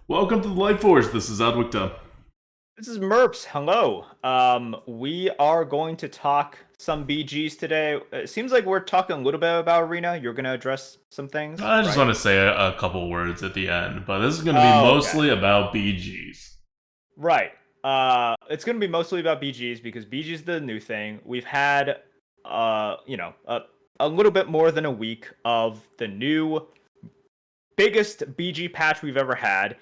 Welcome to the Lightforge. This is Adwicta. This is Merps. Hello. We are going to talk some BGs today. It seems like we're talking a little bit about Arena. You're going to address some things, I just right? want to say a couple words at the end, but this is going to be Oh, okay. mostly about BGs. Right. It's going to be mostly about BGs because BGs is the new thing. We've had, a little bit more than a week of the new biggest BG patch we've ever had.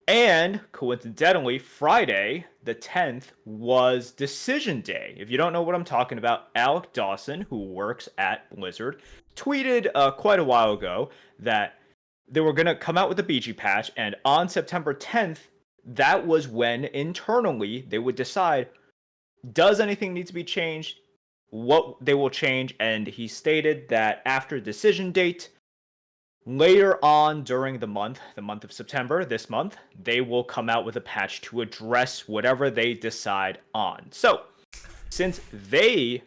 And coincidentally, Friday, the 10th, was decision day. If you don't know what I'm talking about, Alec Dawson, who works at Blizzard, tweeted quite a while ago that they were going to come out with a BG patch, and on September 10th, that was when internally they would decide, does anything need to be changed, what they will change, and he stated that after decision date, later on during the month of September, this month, they will come out with a patch to address whatever they decide on. So, since they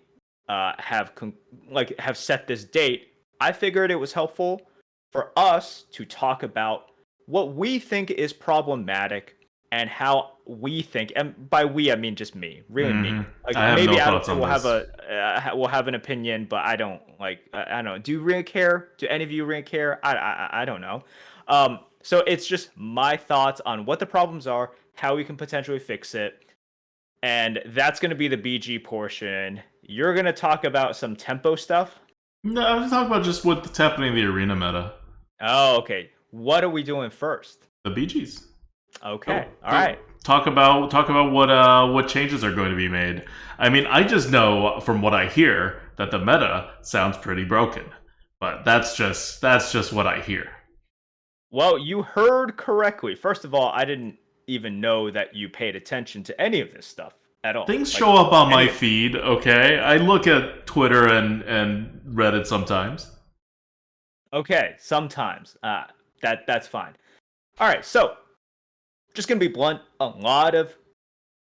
have set this date, I figured it was helpful for us to talk about what we think is problematic and how we think, and by we I mean just me, really me. I Like have maybe no Adam thoughts on will have this. will have an opinion, but I don't like. I don't know. Do you really care? Do any of you really care? I don't know. So it's just my thoughts on what the problems are, how we can potentially fix it, and that's going to be the BG portion. You're going to talk about some tempo stuff. No, I was talking about just what's happening in the arena meta. Oh, okay. What are we doing first? The BGs. Okay. Oh, All right. talk about what changes are going to be made. I mean, I just know from what I hear that the meta sounds pretty broken, but that's just what I hear. Well, you heard correctly. First of all, I didn't even know that you paid attention to any of this stuff at all. Things Like show up on my any of it. feed, okay? I look at Twitter and Reddit sometimes. Okay, sometimes. That's fine. All right, so just gonna be blunt. A lot of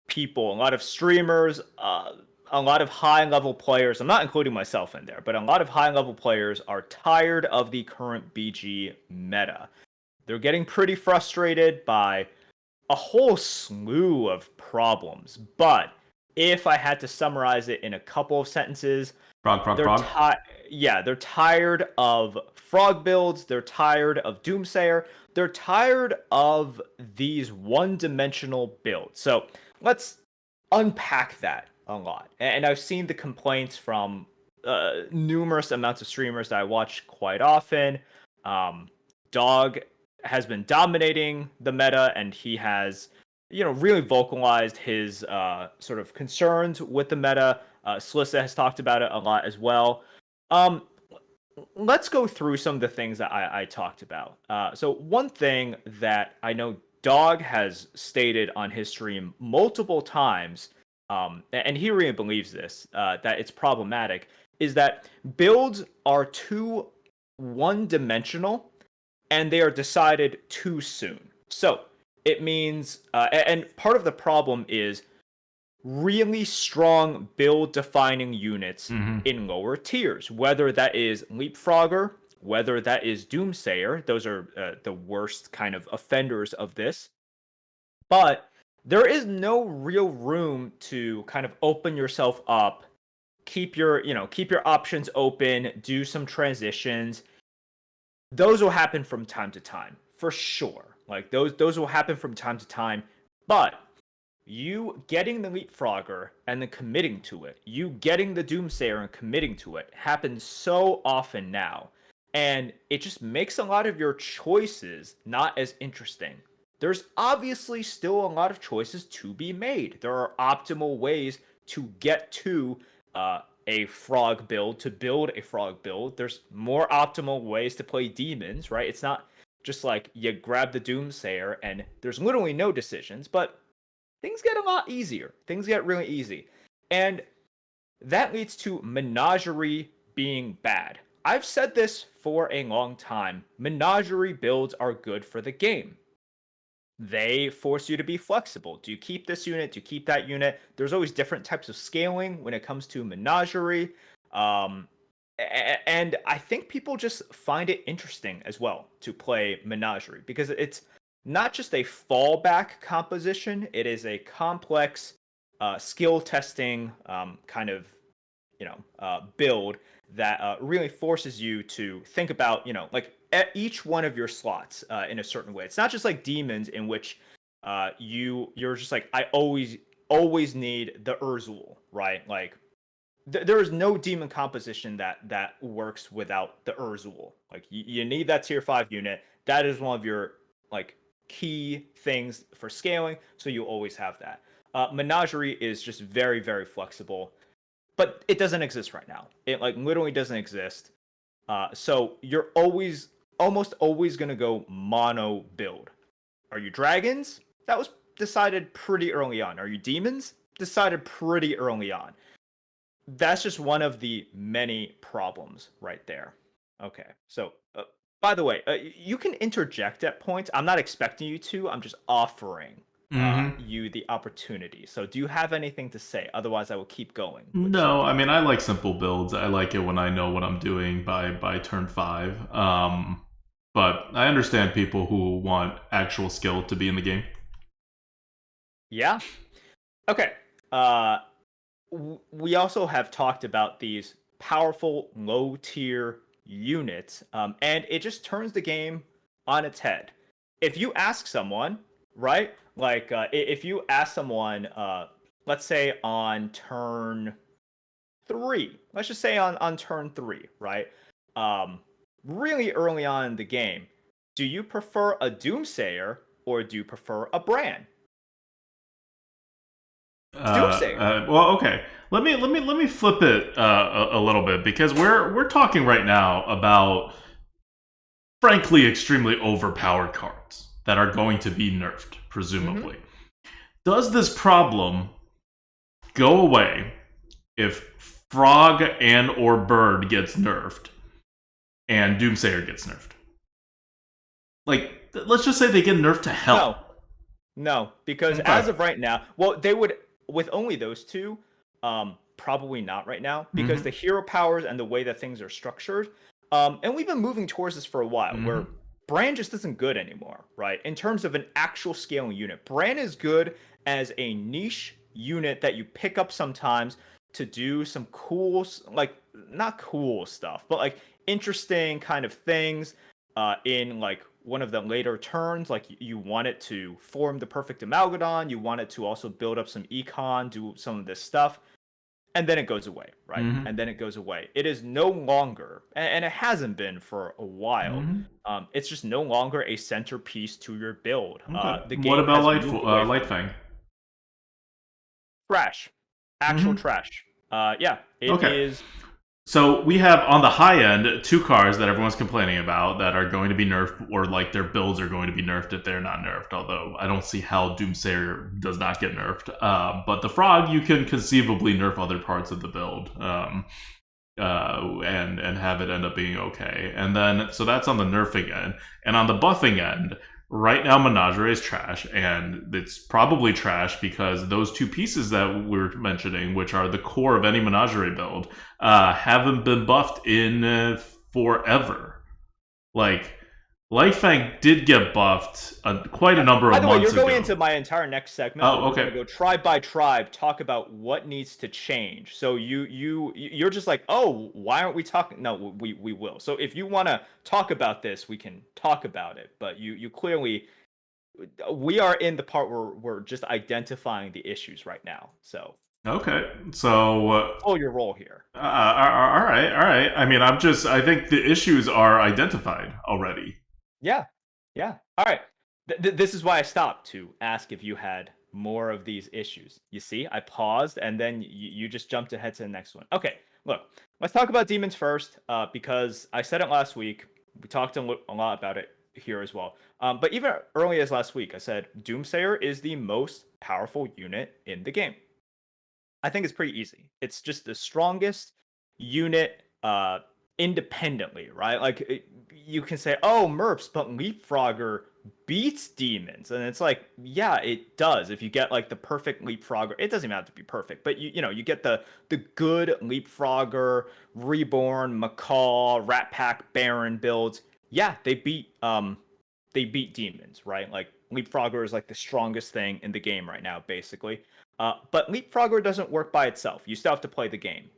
people, a lot of streamers, a lot of high level players. I'm not including myself in there, but a lot of high level players are tired of the current BG meta. They're getting pretty frustrated by a whole slew of problems. But if I had to summarize it in a couple of sentences, Prog, prog, they're prog. they're tired of frog builds, they're tired of Doomsayer, they're tired of these one-dimensional builds. So let's unpack that a lot. And I've seen the complaints from numerous amounts of streamers that I watch quite often. Dog has been dominating the meta, and he has, really vocalized his sort of concerns with the meta. Slissa has talked about it a lot as well. Um, let's go through some of the things that I talked about. So one thing that I know Dog has stated on his stream multiple times, and he really believes this, that it's problematic, is that builds are too one-dimensional and they are decided too soon. So it means, and part of the problem is really strong build defining units Mm-hmm. in lower tiers, whether that is Leapfrogger, whether that is Doomsayer. Those are the worst kind of offenders of this. But there is no real room to kind of open yourself up, keep your options open, do some transitions. Those will happen from time to time, for sure. Like those will happen from time to time, but you getting the Leapfrogger and then committing to it, you getting the Doomsayer and committing to it happens so often now. And it just makes a lot of your choices not as interesting. There's obviously still a lot of choices to be made. There are optimal ways to get to a frog build, to build a frog build. There's more optimal ways to play demons, right? It's not just like you grab the Doomsayer and there's literally no decisions, but things get a lot easier. Things get really easy. And that leads to Menagerie being bad. I've said this for a long time. Menagerie builds are good for the game. They force you to be flexible. Do you keep this unit? Do you keep that unit? There's always different types of scaling when it comes to Menagerie. Um, and I think people just find it interesting as well to play Menagerie because it's not just a fallback composition, it is a complex skill testing kind of build that really forces you to think about like each one of your slots in a certain way. It's not just like demons in which you're just like I always need the Urzul, right? Like there is no demon composition that works without the Urzul. Like you need that tier 5 unit. That is one of your like key things for scaling, so you always have that. Menagerie is just very, very flexible, but it doesn't exist right now. It like literally doesn't exist. So you're almost always gonna go mono build. Are you dragons? That was decided pretty early on. Are you demons? Decided pretty early on. That's just one of the many problems right there. Okay, so by the way, you can interject at points. I'm not expecting you to. I'm just offering you the opportunity. So do you have anything to say? Otherwise, I will keep going. No, I mean I like simple builds. I like it when I know what I'm doing by turn 5. But I understand people who want actual skill to be in the game. Yeah. Okay. We also have talked about these powerful low tier units, and it just turns the game on its head. If you ask someone, right, like if you ask someone, let's say on turn 3, let's just say on turn 3, right, really early on in the game, do you prefer a Doomsayer or do you prefer a Bran? Well, okay. Let me flip it a little bit because we're talking right now about frankly extremely overpowered cards that are going to be nerfed, presumably. Does this problem go away if Frog and or Bird gets nerfed and Doomsayer gets nerfed? Like, let's just say they get nerfed to hell. No, because as of right now, well, they would with only those two, probably not right now because the hero powers and the way that things are structured, and we've been moving towards this for a while, where Bran just isn't good anymore, right? In terms of an actual scaling unit, Bran is good as a niche unit that you pick up sometimes to do some cool, like not cool stuff, but like interesting kind of things in like one of the later turns. Like you want it to form the perfect amalgadon, you want it to also build up some econ, do some of this stuff, and then it goes away, right? And then it goes away. It is no longer, and it hasn't been for a while. It's just no longer a centerpiece to your build. Okay. The game What about Lightfang? Trash, actual trash. Yeah, it is. So we have on the high end 2 cards that everyone's complaining about that are going to be nerfed, or like their builds are going to be nerfed if they're not nerfed. Although I don't see how Doomsayer does not get nerfed. But the Frog, you can conceivably nerf other parts of the build, and have it end up being okay. And then so that's on the nerfing end, and on the buffing end. Right now, Menagerie is trash, and it's probably trash because those 2 pieces that we're mentioning, which are the core of any Menagerie build, haven't been buffed in forever. Like, Lightfang did get buffed quite a number of months ago. By the way, you're going into my entire next segment. Oh, okay. We're going to go tribe by tribe, talk about what needs to change. So you're just like, oh, why aren't we talking? No, we will. So if you want to talk about this, we can talk about it. But you clearly, we are in the part where we're just identifying the issues right now. So okay, so pull your role here. All right. I mean, I think the issues are identified already. Yeah. All right. This is why I stopped to ask if you had more of these issues. You see, I paused and then you just jumped ahead to the next one. Okay, look, let's talk about demons first, because I said it last week. We talked a lot about it here as well. But even early as last week, I said Doomsayer is the most powerful unit in the game. I think it's pretty easy. It's just the strongest unit independently, right? Like you can say, "Oh, Merps, but Leapfrogger beats demons," and it's like, yeah, it does. If you get like the perfect Leapfrogger, it doesn't even have to be perfect, but you get the good Leapfrogger, Reborn, Macaw, Rat Pack, Baron builds. Yeah, they beat demons, right? Like Leapfrogger is like the strongest thing in the game right now, basically. But Leapfrogger doesn't work by itself. You still have to play the game.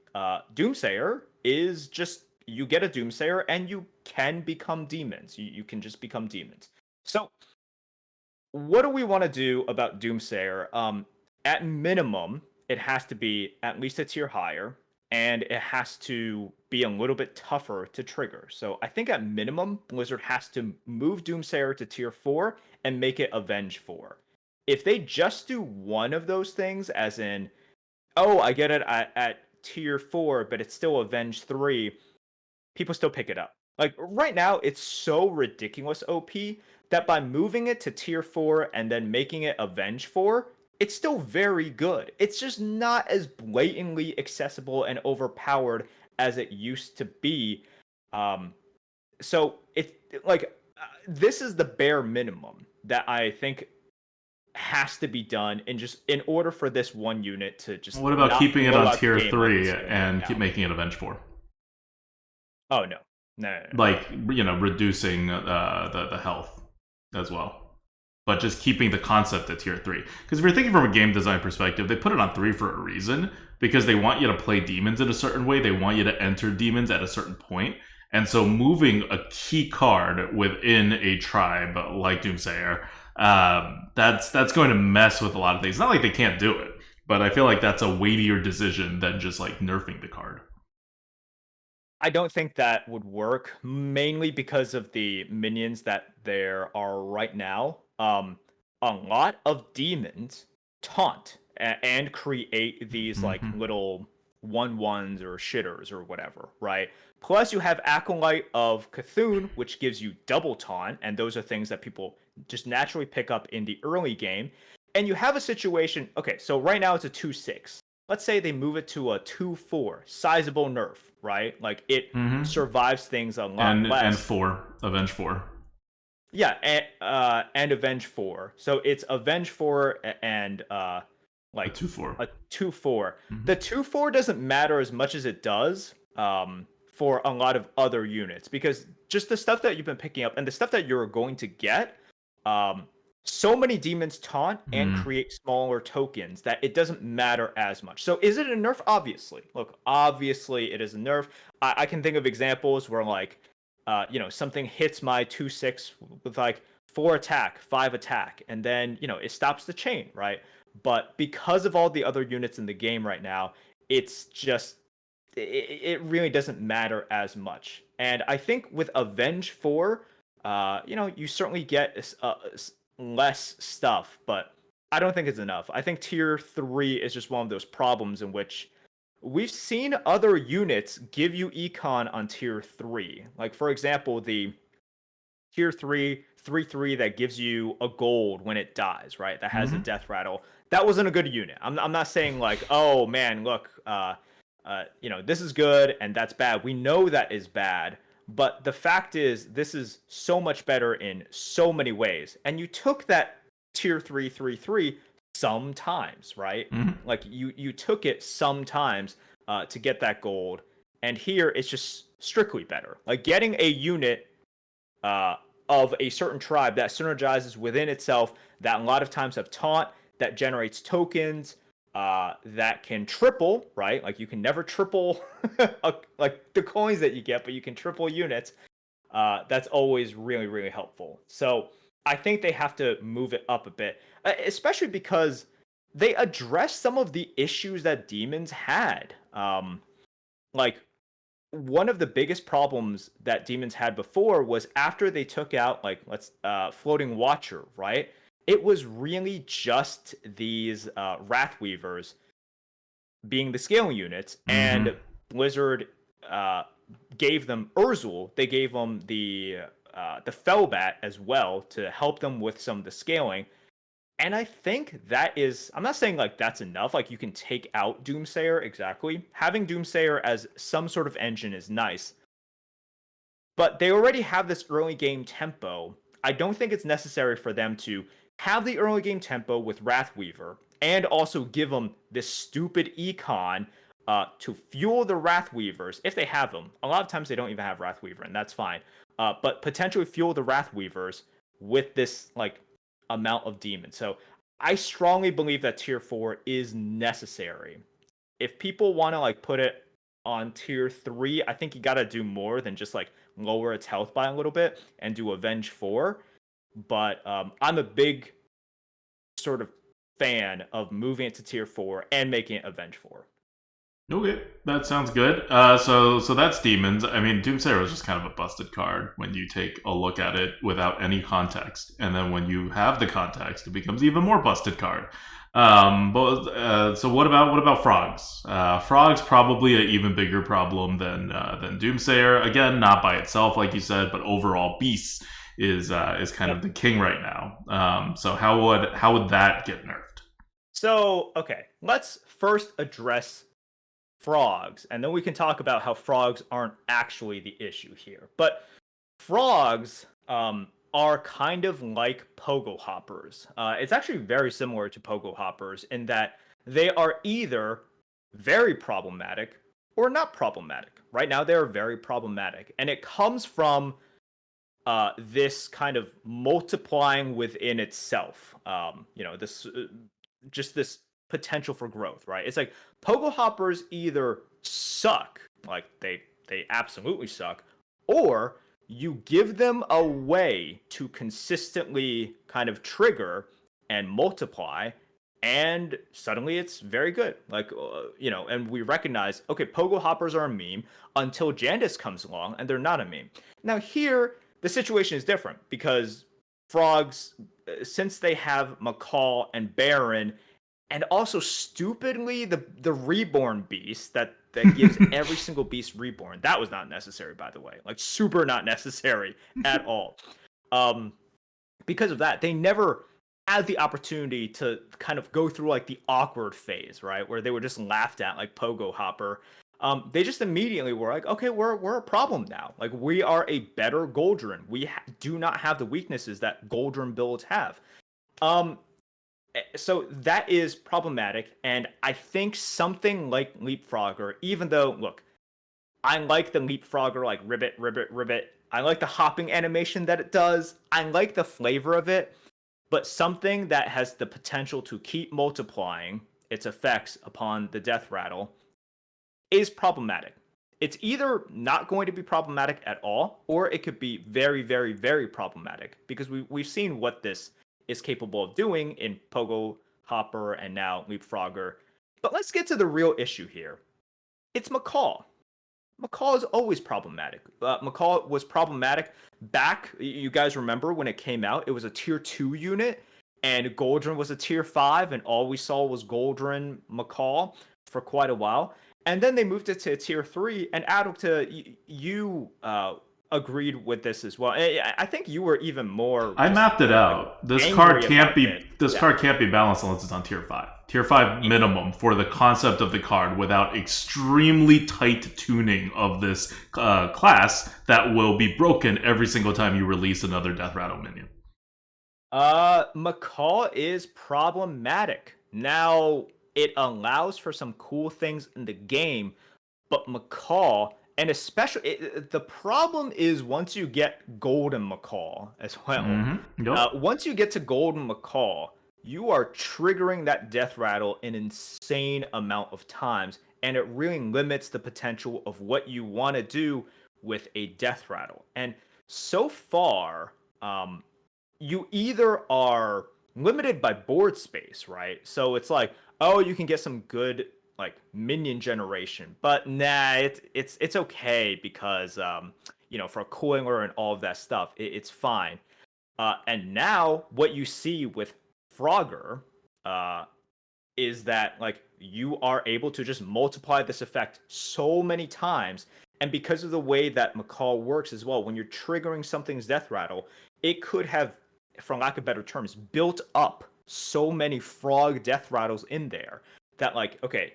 Doomsayer is just you get a Doomsayer and you can become demons. You can just become demons. So what do we want to do about Doomsayer? At minimum, it has to be at least a tier higher, and it has to be a little bit tougher to trigger. So I think at minimum, Blizzard has to move Doomsayer to tier 4 and make it Avenge 4. If they just do one of those things, as in, oh, I get it at tier 4, but it's still Avenge 3, people still pick it up. Like right now, it's so ridiculous OP that by moving it to tier 4 and then making it Avenge 4, it's still very good. It's just not as blatantly accessible and overpowered as it used to be. So it like this is the bare minimum that I think has to be done in order for this one unit to just. What about keeping it on tier 3 like and keep making it Avenge 4? Oh no. No. Like, reducing the health as well, but just keeping the concept at tier 3. Because if you're thinking from a game design perspective, they put it on 3 for a reason, because they want you to play demons in a certain way. They want you to enter demons at a certain point. And so moving a key card within a tribe like Doomsayer, that's going to mess with a lot of things. Not like they can't do it, but I feel like that's a weightier decision than just like nerfing the card. I don't think that would work, mainly because of the minions that there are right now. A lot of demons taunt and create these like little 1/1s or shitters or whatever, right? Plus, you have Acolyte of Cthulhu, which gives you double taunt, and those are things that people just naturally pick up in the early game. And you have a situation. Okay, so right now it's a 2/6. Let's say they move it to a 2/4, sizable nerf, right? Like it survives things a lot less. And 4, Avenge 4. Yeah, and Avenge 4. So it's Avenge 4 and like a 2/4. A 2/4. The 2/4 doesn't matter as much as it does for a lot of other units, because just the stuff that you've been picking up and the stuff that you're going to get, so many demons taunt and create smaller tokens that it doesn't matter as much. So is it a nerf? Obviously. Look, obviously it is a nerf. I can think of examples where like, something hits my 2/6 with like 4 attack, 5 attack, and then, it stops the chain, right? But because of all the other units in the game right now, it's just, it really doesn't matter as much. And I think with Avenge 4, you certainly get less stuff, but I don't think it's enough. I think tier 3 is just one of those problems in which we've seen other units give you econ on tier 3. Like, for example, the tier 3/3 that gives you a gold when it dies, right? That has a death rattle. That wasn't a good unit. I'm not saying like, oh man, look, this is good and that's bad. We know that is bad. But the fact is, this is so much better in so many ways. And you took that tier 3/3 sometimes, right? Like you took it sometimes to get that gold. And here it's just strictly better. Like getting a unit of a certain tribe that synergizes within itself, that a lot of times have taunt, that generates tokens, that can triple, right? Like you can never triple like the coins that you get, but you can triple units. That's always really, really helpful. So I think they have to move it up a bit, especially because they address some of the issues that demons had. Like one of the biggest problems that demons had before was after they took out like floating watcher, right? It was really just these Wrathweavers being the scaling units, and Blizzard gave them Urzul. They gave them the Fellbat as well to help them with some of the scaling. And I think that is, I'm not saying like that's enough. Like you can take out Doomsayer, exactly. Having Doomsayer as some sort of engine is nice. But they already have this early game tempo. I don't think it's necessary for them to have the early game tempo with Wrathweaver and also give them this stupid econ to fuel the Wrathweavers if they have them. A lot of times they don't even have Wrathweaver, and that's fine. But potentially fuel the Wrathweavers with this like amount of demons. So I strongly believe that tier 4 is necessary. If people want to like put it on tier 3, I think you got to do more than just like lower its health by a little bit and do Avenge 4. But I'm a big sort of fan of moving it to tier 4 and making it Avenge 4. Okay, that sounds good. So that's demons. I mean, Doomsayer was just kind of a busted card when you take a look at it without any context, and then when you have the context, it becomes even more busted card. So what about frogs? Frogs probably an even bigger problem than Doomsayer. Again, not by itself, like you said, but overall, beasts is kind of the king right now. So how would that get nerfed? So okay, let's first address frogs, and then we can talk about how frogs aren't actually the issue here. But frogs are kind of like pogo hoppers. It's actually very similar to pogo hoppers in that they are either very problematic or not problematic. Right now, they are very problematic, and it comes from this kind of multiplying within itself. This just this potential for growth, right? It's like pogo hoppers either suck, like they absolutely suck, or you give them a way to consistently kind of trigger and multiply, and suddenly it's very good. Like and we recognize, okay, pogo hoppers are a meme until Jandis comes along and they're not a meme. Now here the situation is different because frogs, since they have McCall and Baron, and also stupidly the reborn beast that gives every single beast reborn. That was not necessary, by the way. Like super not necessary at all. Because of that, they never had the opportunity to kind of go through like the awkward phase, right? Where they were just laughed at like Pogo Hopper. They just immediately were like, okay, we're a problem now. Like we are a better Goldrun. We do not have the weaknesses that Goldrun builds have. So that is problematic, and I think something like Leapfrogger, even though, look, I like the Leapfrogger, like ribbit, ribbit, ribbit. I like the hopping animation that it does. I like the flavor of it, but something that has the potential to keep multiplying its effects upon the death rattle is problematic. It's either not going to be problematic at all, or it could be very, very, very problematic, because we've seen what this is capable of doing in Pogo Hopper and now Leapfrogger. But let's get to the real issue here. It's McCall. McCall is always problematic. McCall was problematic back, you guys remember when it came out, it was a tier 2 unit, and Goldrun was a tier 5, and all we saw was Goldrun McCall for quite a while. And then they moved it to tier 3, and Adulta, you agreed with this as well. I think you were even more. I mapped it out. This card can't be balanced unless it's on tier 5. Tier 5 minimum for the concept of the card without extremely tight tuning of this class that will be broken every single time you release another Death Rattle minion. McCall is problematic. Now, it allows for some cool things in the game, but McCall, and especially, the problem is once you get Golden McCall as well. Mm-hmm. Yep. Once you get to Golden McCall, you are triggering that death rattle an insane amount of times, and it really limits the potential of what you want to do with a death rattle. And so far, you either are limited by board space, right? So it's like, oh, you can get some good like minion generation, but nah, it's okay because for cooling order and all of that stuff, it's fine. And now what you see with Frogger is that like you are able to just multiply this effect so many times, and because of the way that McCall works as well, when you're triggering something's death rattle, it could have, for lack of better terms, built up so many frog death rattles in there that like, okay,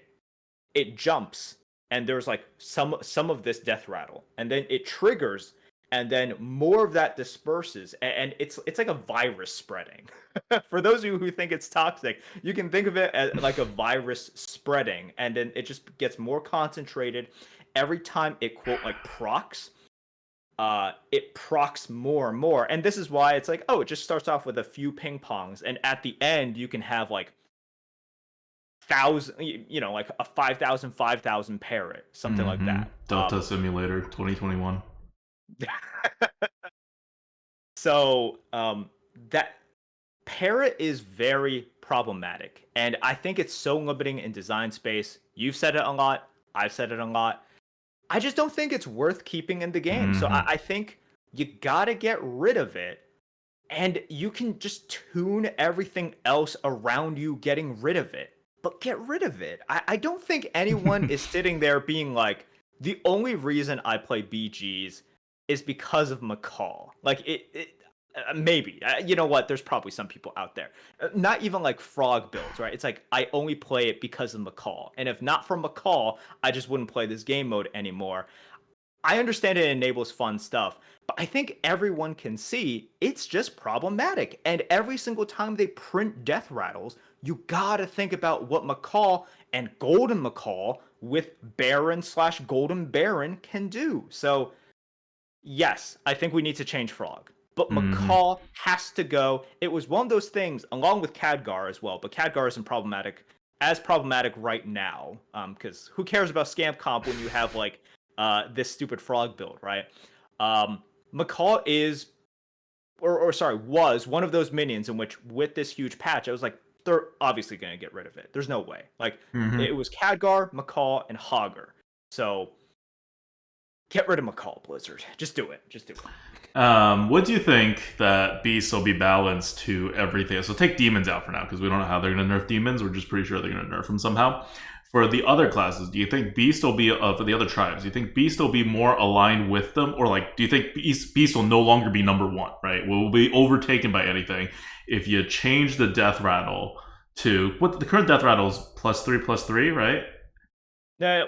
it jumps and there's like some of this death rattle, and then it triggers, and then more of that disperses, and it's like a virus spreading. For those of you who think it's toxic, you can think of it as like a virus spreading, and then it just gets more concentrated every time it quote like procs. it procs more and more. And this is why it's like, oh, it just starts off with a few ping pongs, and at the end you can have like thousand, like a 5,000 parrot, something like Mm-hmm. that. Delta Simulator 2021. So that parrot is very problematic, and I think it's so limiting in design space. You've said it a lot. I've said it a lot. I just don't think it's worth keeping in the game. So Mm-hmm. I think you gotta get rid of it, and you can just tune everything else around you getting rid of it. But get rid of it. I don't think anyone is sitting there being like, the only reason I play BGs is because of McCall. Like, maybe. You know what? There's probably some people out there. Not even like frog builds, right? It's like, I only play it because of McCall. And if not for McCall, I just wouldn't play this game mode anymore. I understand it enables fun stuff, but I think everyone can see it's just problematic. And every single time they print death rattles, you gotta think about what McCall and Golden McCall with Baron/Golden Baron can do. So, yes, I think we need to change Frog. But Mm-hmm. McCall has to go. It was one of those things, along with Khadgar as well. But Khadgar isn't as problematic right now. Because who cares about Scamp Comp when you have like this stupid frog build, right? McCall is, or sorry, was one of those minions in which, with this huge patch, I was like, they're obviously gonna get rid of it. There's no way. Like, Mm-hmm. it was Khadgar, McCall, and Hogger. So get rid of McCall, Blizzard. Just do it. Just do it. What do you think that beasts will be balanced to everything? So take demons out for now because we don't know how they're going to nerf demons. We're just pretty sure they're going to nerf them somehow. For the other classes, do you think beast will be for the other tribes? Do you think beast will be more aligned with them, or like do you think beast will no longer be number one? Right, will be overtaken by anything if you change the death rattle to what the current death rattle is +3/+3, right?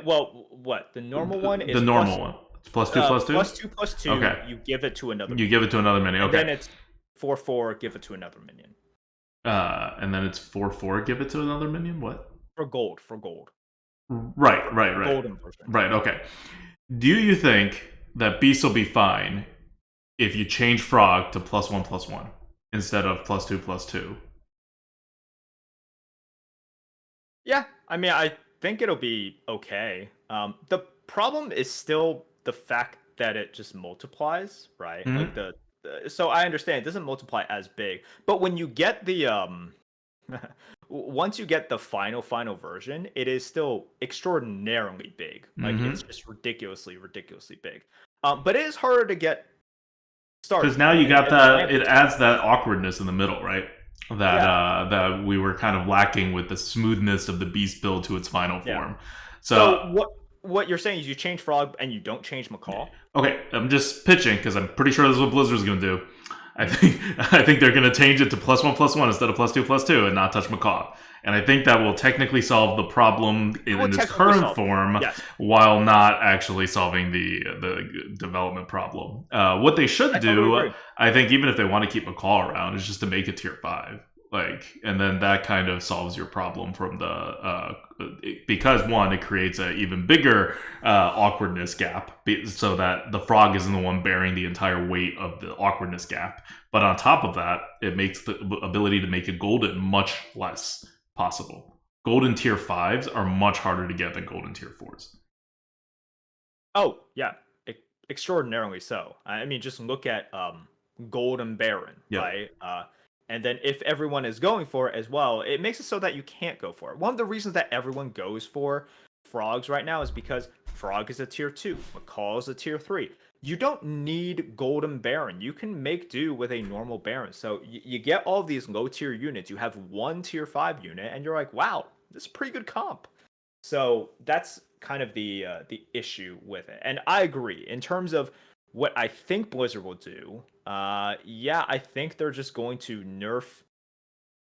Well, what the normal one The is normal one. It's +2 +2. +2. Okay, You give it to another you give minion, it to another minion. and Okay. then it's 4/4. Give it to another minion And then it's 4/4. Give it to another minion. What? for gold. For gold. Right, For right, right, golden version. right. Okay. Do you think that beast will be fine if you change frog to +1/+1 instead of +2/+2? Yeah, I mean, I think it'll be okay. The problem is still the fact that it just multiplies, right? Like Mm-hmm. so I understand it doesn't multiply as big, but when you get the once you get the final version, it is still extraordinarily big. Like, it's Mm-hmm. just ridiculously big. But it is harder to get Because started now though, you got and the that. ramp It is adds that awkwardness in the middle, right? yeah, That we were kind of lacking with the smoothness of the beast build to its final yeah. form. So So what you're saying is you change Frog and you don't change McCall? okay, I'm just pitching because I'm pretty sure this is what Blizzard's going to do. I Mhm. think I think they're going to change it to +1/+1 instead of +2/+2 and not touch Macaw. And I think that will technically solve the problem It will in its technically current solve it. form, Yes, while not actually solving the development problem. What they I should totally do, agree. I think, even if they want to keep Macaw around, is just to make it tier 5. Like, and then that kind of solves your problem from the because one, it creates an even bigger awkwardness gap, so that the frog isn't the one bearing the entire weight of the awkwardness gap. But on top of that, it makes the ability to make a golden much less possible. Golden tier 5s are much harder to get than golden tier 4s. Oh, yeah. Extraordinarily so. I mean, just look at Golden Baron, Yep. right? And then if everyone is going for it as well, it makes it so that you can't go for it. One of the reasons that everyone goes for frogs right now is because frog is a tier 2, McCall is a tier 3. You don't need Golden Baron. You can make do with a normal Baron. So you get all of these low tier units. You have one tier 5 unit, and you're like, wow, this is pretty good comp. So that's kind of the issue with it. And I agree in terms of what I think Blizzard will do. Yeah, I think they're just going to nerf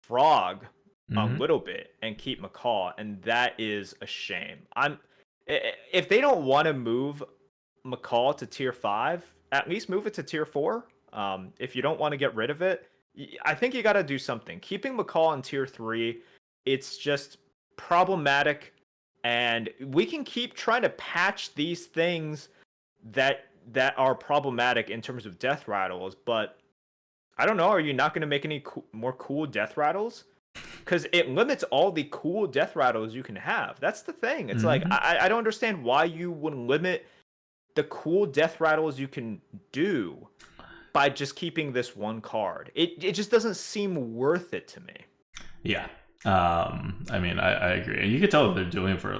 Frog a Mm-hmm. little bit and keep McCall, and that is a shame. If they don't want to move McCall to tier 5, at least move it to tier 4. If you don't want to get rid of it, I think you got to do something. Keeping McCall in tier 3, it's just problematic, and we can keep trying to patch these things that that are problematic in terms of death rattles, but I don't know. Are you not going to make any more cool death rattles? Because it limits all the cool death rattles you can have. That's the thing. It's like Mm-hmm. I don't understand why you would limit the cool death rattles you can do by just keeping this one card. It just doesn't seem worth it to me. Yeah. I mean, I agree, and you can tell what they're doing for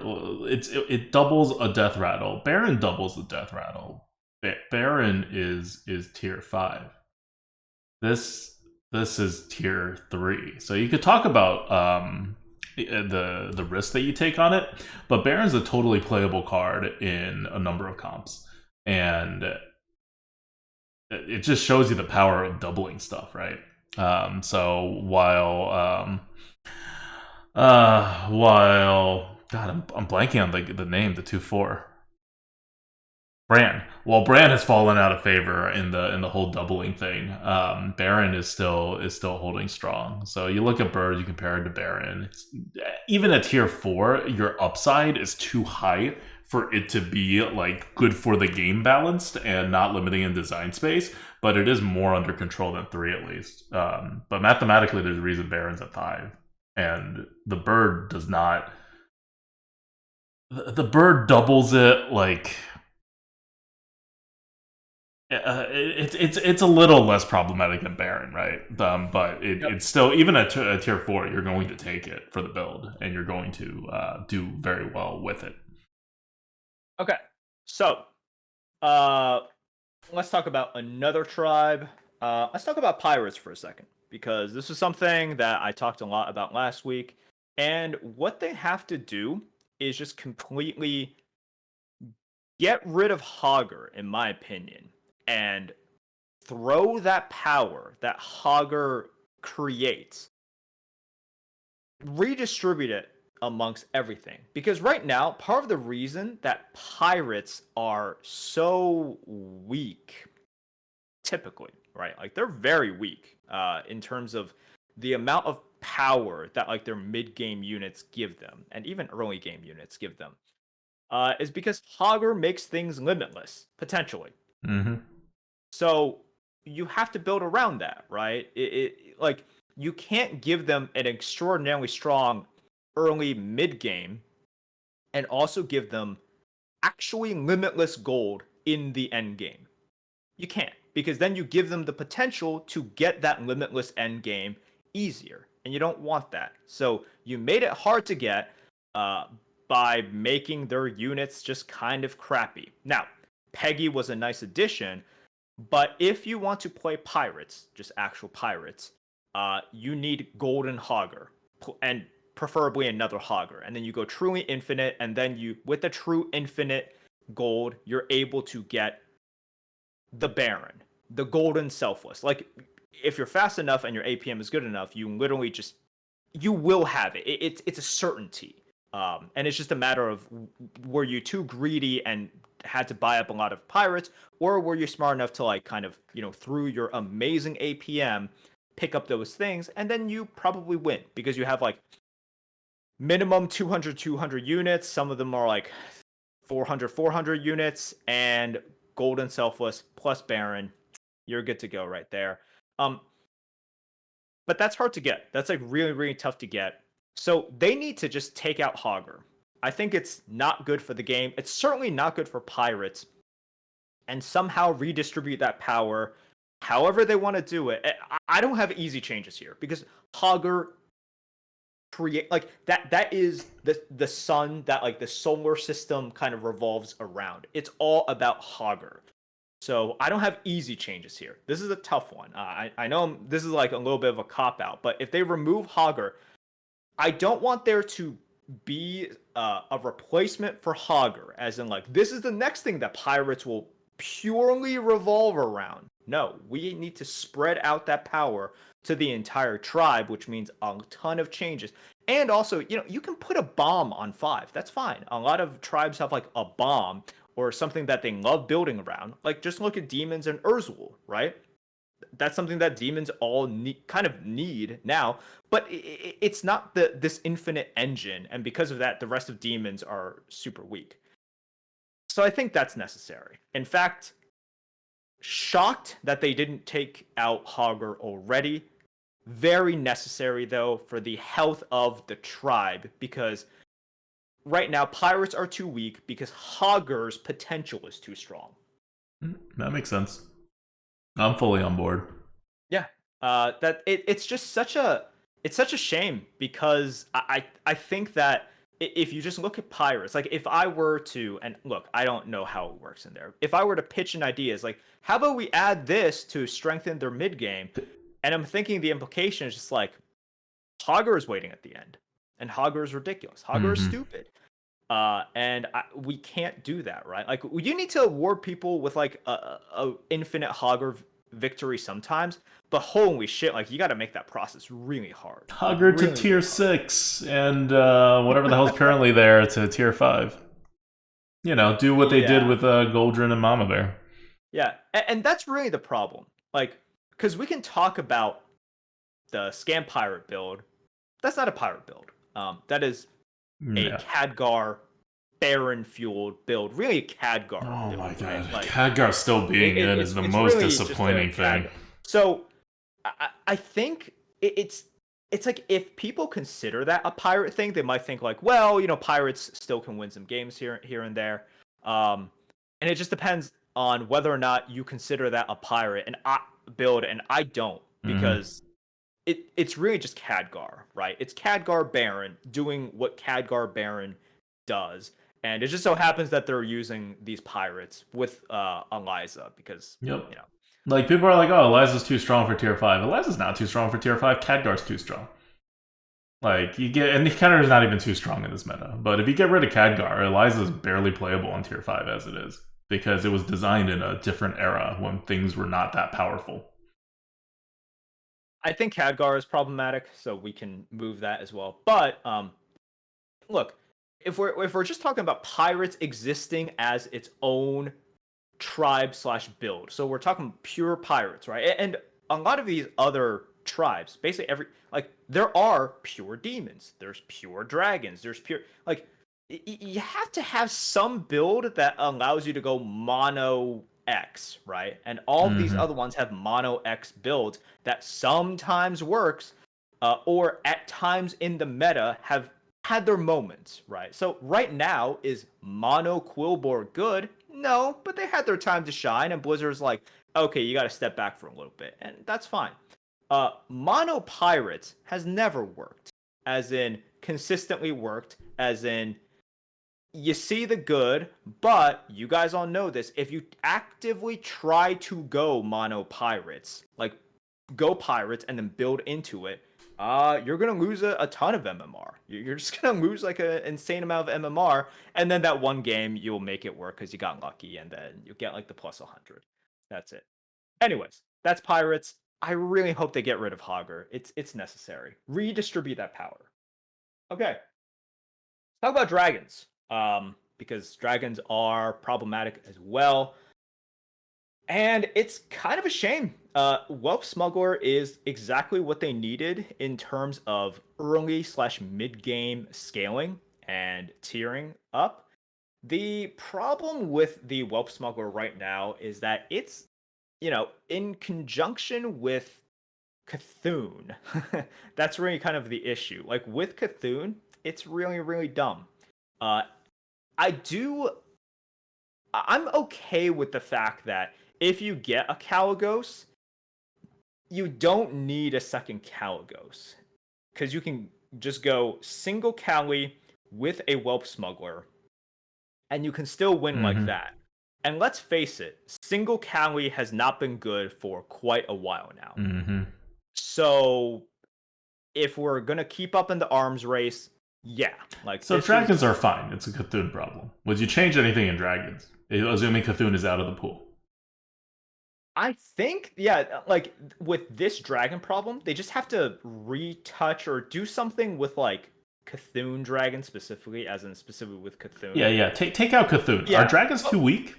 it doubles a death rattle. Baron doubles the death rattle. Baron is tier 5. This is tier 3. So you could talk about the risk that you take on it, but Baron's a totally playable card in a number of comps, and it just shows you the power of doubling stuff, right? So while God, I'm blanking on the name, the 2/4. Bran. Well, Bran has fallen out of favor in the whole doubling thing. Baron is still holding strong. So you look at Bird, you compare it to Baron. Even at tier 4, your upside is too high for it to be like good for the game balanced and not limiting in design space. But it is more under control than 3 at least. But mathematically, there's a reason Baron's at 5, and the Bird does not. The Bird doubles it like. It's a little less problematic than Baron, right? But Yep. it's still, even at tier 4, you're going to take it for the build, and you're going to do very well with it. Okay. So, uh, let's talk about another tribe. Let's talk about pirates for a second, because this is something that I talked a lot about last week. And what they have to do is just completely get rid of Hogger, in my opinion, and throw that power that Hogger creates, redistribute it amongst everything. Because right now, part of the reason that pirates are so weak, typically, right? Like they're very weak in terms of the amount of power that like their mid-game units give them, and even early game units give them, is because Hogger makes things limitless, potentially. Mm-hmm. So you have to build around that, right? Like you can't give them an extraordinarily strong early mid game and also give them actually limitless gold in the end game. You can't, because then you give them the potential to get that limitless end game easier, and you don't want that. So you made it hard to get by making their units just kind of crappy. Now, Peggy was a nice addition, but if you want to play pirates, just actual pirates, you need golden Hogger, and preferably another Hogger. And then you go truly infinite, and then you, with the true infinite gold, you're able to get the Baron, the golden selfless. Like, if you're fast enough and your APM is good enough, you literally just, you will have it. It's a certainty. And it's just a matter of, were you too greedy and had to buy up a lot of pirates, or were you smart enough to like kind of, through your amazing APM, pick up those things, and then you probably win because you have like minimum 200 units. Some of them are like 400 units, and golden selfless plus Baron. You're good to go right there. But that's hard to get. That's like really, really tough to get. So they need to just take out Hogger. I think it's not good for the game. It's certainly not good for pirates. And somehow redistribute that power however they want to do it. I don't have easy changes here because Hogger create like that is the sun that like the solar system kind of revolves around. It's all about Hogger. So I don't have easy changes here. This is a tough one. I know this is like a little bit of a cop out, but if they remove Hogger, I don't want there to be a replacement for Hogger, as in like this is the next thing that pirates will purely revolve around. No, we need to spread out that power to the entire tribe, which means a ton of changes. And also, you can put a bomb on 5. That's fine. A lot of tribes have like a bomb or something that they love building around. Like just look at demons and Urzul, right? That's something that demons all kind of need now, but it's not this infinite engine, and because of that, the rest of demons are super weak. So I think that's necessary. In fact, Shocked that they didn't take out Hogger already. Very necessary, though, for the health of the tribe, because right now pirates are too weak because Hogger's potential is too strong. That makes sense. I'm fully on board. Yeah, it's just such a shame because I think that if you just look at pirates, like if I were to, and look, I don't know how it works in there. If I were to pitch an idea, is like, how about we add this to strengthen their mid game? And I'm thinking the implication is just like Hogger is waiting at the end, and Hogger is ridiculous. Hogger is stupid. We can't do that, right? Like, you need to award people with like a infinite Hogger victory sometimes, but holy shit, like you got to make that process really hard. Hogger Really, to tier really 6, and whatever the hell's currently there to tier 5. You know, do what they did Yeah. with Goldrin and Mama Bear. Yeah, and that's really the problem. Like, because we can talk about the Scam Pirate build. That's not a pirate build. That is a Khadgar Baron fueled build. Really a Khadgar Oh build. my god. Right? Like, Khadgar still being in is the most really disappointing thing. So I think it's like if people consider that a pirate thing, they might think like, well, pirates still can win some games here and there. And it just depends on whether or not you consider that a pirate and build, and I don't, because it's really just Khadgar, right? It's Khadgar Baron doing what Khadgar Baron does, and it just so happens that they're using these pirates with Eliza because like people are like, oh, Eliza's too strong for tier 5. Eliza's not too strong for tier 5. Khadgar's too strong. Like you get, and Khadgar's not even too strong in this meta. But if you get rid of Khadgar, Eliza's barely playable on tier 5 as it is, because it was designed in a different era when things were not that powerful. I think Khadgar is problematic, so we can move that as well. But look, if we're just talking about pirates existing as its own tribe / build, so we're talking pure pirates, right? And a lot of these other tribes, basically there are pure demons, there's pure dragons, there's pure, like, you have to have some build that allows you to go mono X, right? And all of these other ones have mono X builds that sometimes works, or at times in the meta have had their moments, right? So right now, is mono Quillbor good? No, but they had their time to shine, and Blizzard's like, okay, you got to step back for a little bit, and that's fine. Mono Pirates has never worked, as in consistently worked, as in you see the good, but you guys all know this. If you actively try to go mono pirates, like go pirates and then build into it, you're gonna lose a ton of MMR. You're just gonna lose like an insane amount of MMR, and then that one game you'll make it work because you got lucky, and then you get like the plus 100. That's it. Anyways, that's pirates. I really hope they get rid of Hogger. It's necessary. Redistribute that power. Okay. Talk about dragons. Because dragons are problematic as well. And it's kind of a shame. Whelp Smuggler is exactly what they needed in terms of early / mid-game scaling and tiering up. The problem with the Whelp Smuggler right now is that it's, in conjunction with Cthulhu. That's really kind of the issue. Like with Cthulhu, it's really, really dumb. I'm okay with the fact that if you get a Caligos, you don't need a second Caligos, because you can just go single Cali with a Whelp Smuggler, and you can still win like that. And let's face it, single Cali has not been good for quite a while now. So if we're gonna keep up in the arms race, yeah, like so dragons are fine. It's a Cthulhu problem. Would you change anything in dragons, assuming Cthulhu is out of the pool? I think, yeah, like with this dragon problem, they just have to retouch or do something with like Cthulhu dragon specifically, as in specifically with Cthulhu. Yeah. Take out Cthulhu. Yeah. Are dragons too weak?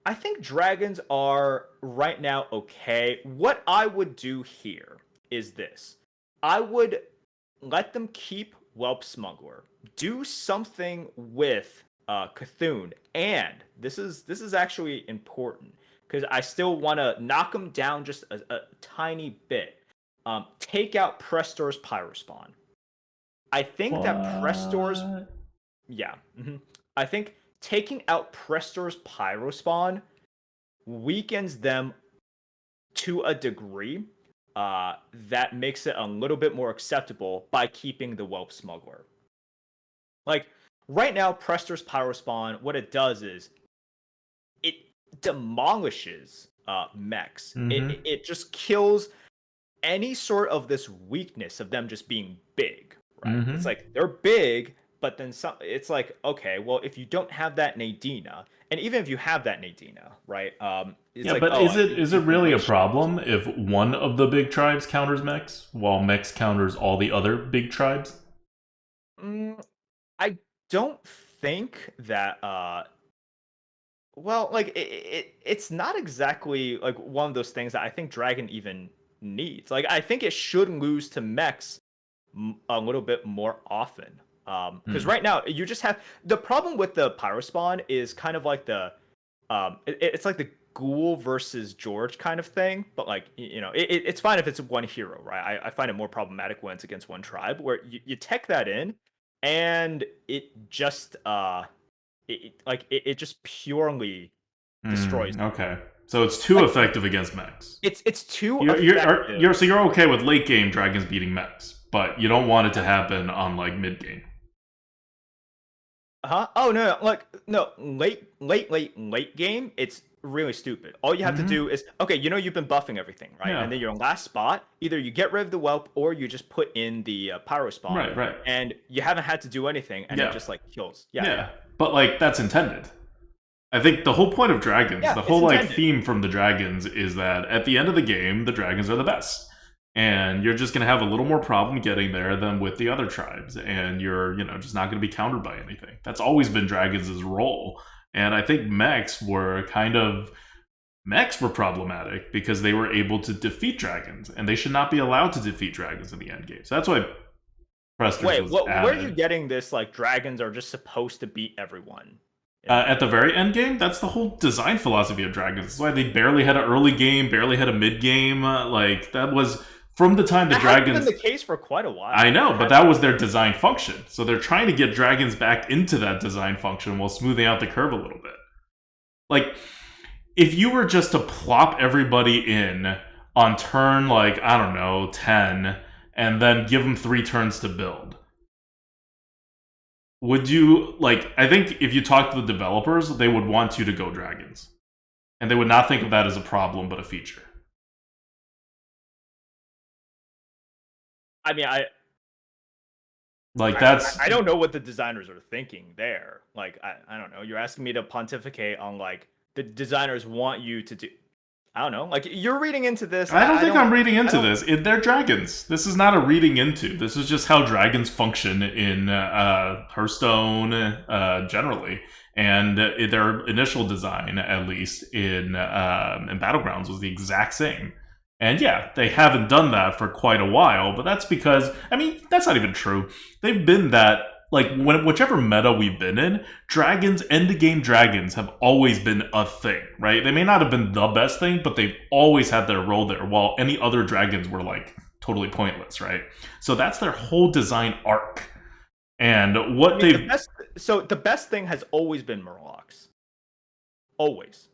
I think dragons are right now okay. What I would do here is this: I would let them keep Whelp Smuggler, do something with Cthulhu, and this is actually important. because I still want to knock them down just a tiny bit. Take out Prestor's Pyrospawn. I think that Prestor's, What? yeah, I think taking out Prestor's Pyrospawn weakens them to a degree that makes it a little bit more acceptable by keeping the Whelp Smuggler. Like, right now, Prestor's Pyrospawn, what it does is it demolishes mechs. It just kills any sort of this weakness of them just being big, right? It's like, they're big, but then some. It's like, okay, well, if you don't have that Nadina, and even if you have that Nadina, right? It's Yeah, like, but oh, is it really a problem if one of the big tribes counters mechs while mechs counters all the other big tribes? I don't think that. Well, like it's not exactly like one of those things that I think Dragon even needs. Like, I think it should lose to mechs a little bit more often. Because right now you just have the problem with the Pyrospawn is kind of like the it's like the Ghoul versus George kind of thing, but like, you know, it's fine if it's one hero, right? I find it more problematic when it's against one tribe, where you tech that in, and it just it just purely destroys. Okay, so it's too effective against mechs. It's too effective. So you're okay with late game dragons beating mechs, but you don't want it to happen on like mid game. Oh no, like no, late game, it's really stupid. All you have to do is, okay, you know, you've been buffing everything, right? Yeah. And then your last spot, either you get rid of the Whelp or you just put in the Pyrospawn. Right. And you haven't had to do anything, and it just like kills. Yeah. But like, that's intended. I think the whole point of dragons, the whole like theme from the dragons is that at the end of the game, the dragons are the best. And you're just going to have a little more problem getting there than with the other tribes. And you're, you know, just not going to be countered by anything. That's always been dragons' role. And I think mechs were problematic because they were able to defeat dragons. And they should not be allowed to defeat dragons in the end game. So that's why Prestors was added. Where are you getting this, like, dragons are just supposed to beat everyone? At the very end game, that's the whole design philosophy of dragons. That's why they barely had an early game, barely had a mid game. Like, that was from the time the dragons. That's been the case for quite a while. I know, but that was their design function. So they're trying to get dragons back into that design function while smoothing out the curve a little bit. Like, if you were just to plop everybody in on turn, like, I don't know, 10, and then give them 3 turns to build, would you, like, I think if you talk to the developers, they would want you to go dragons. And they would not think of that as a problem, but a feature. I mean, I don't know what the designers are thinking there. Like, I don't know. You're asking me to pontificate on, like, the designers want you to do. I don't know. Like, you're reading into this. I don't think I'm reading into this. They're dragons. This is not a reading into. This is just how dragons function in Hearthstone generally. And their initial design, at least in Battlegrounds, was the exact same. And yeah, they haven't done that for quite a while, but that's because, I mean, that's not even true. They've been that, like, whichever meta we've been in, dragons, end-game dragons have always been a thing, right? They may not have been the best thing, but they've always had their role there, while any other dragons were, like, totally pointless, right? So that's their whole design arc. And what the best thing has always been Murlocs. Always.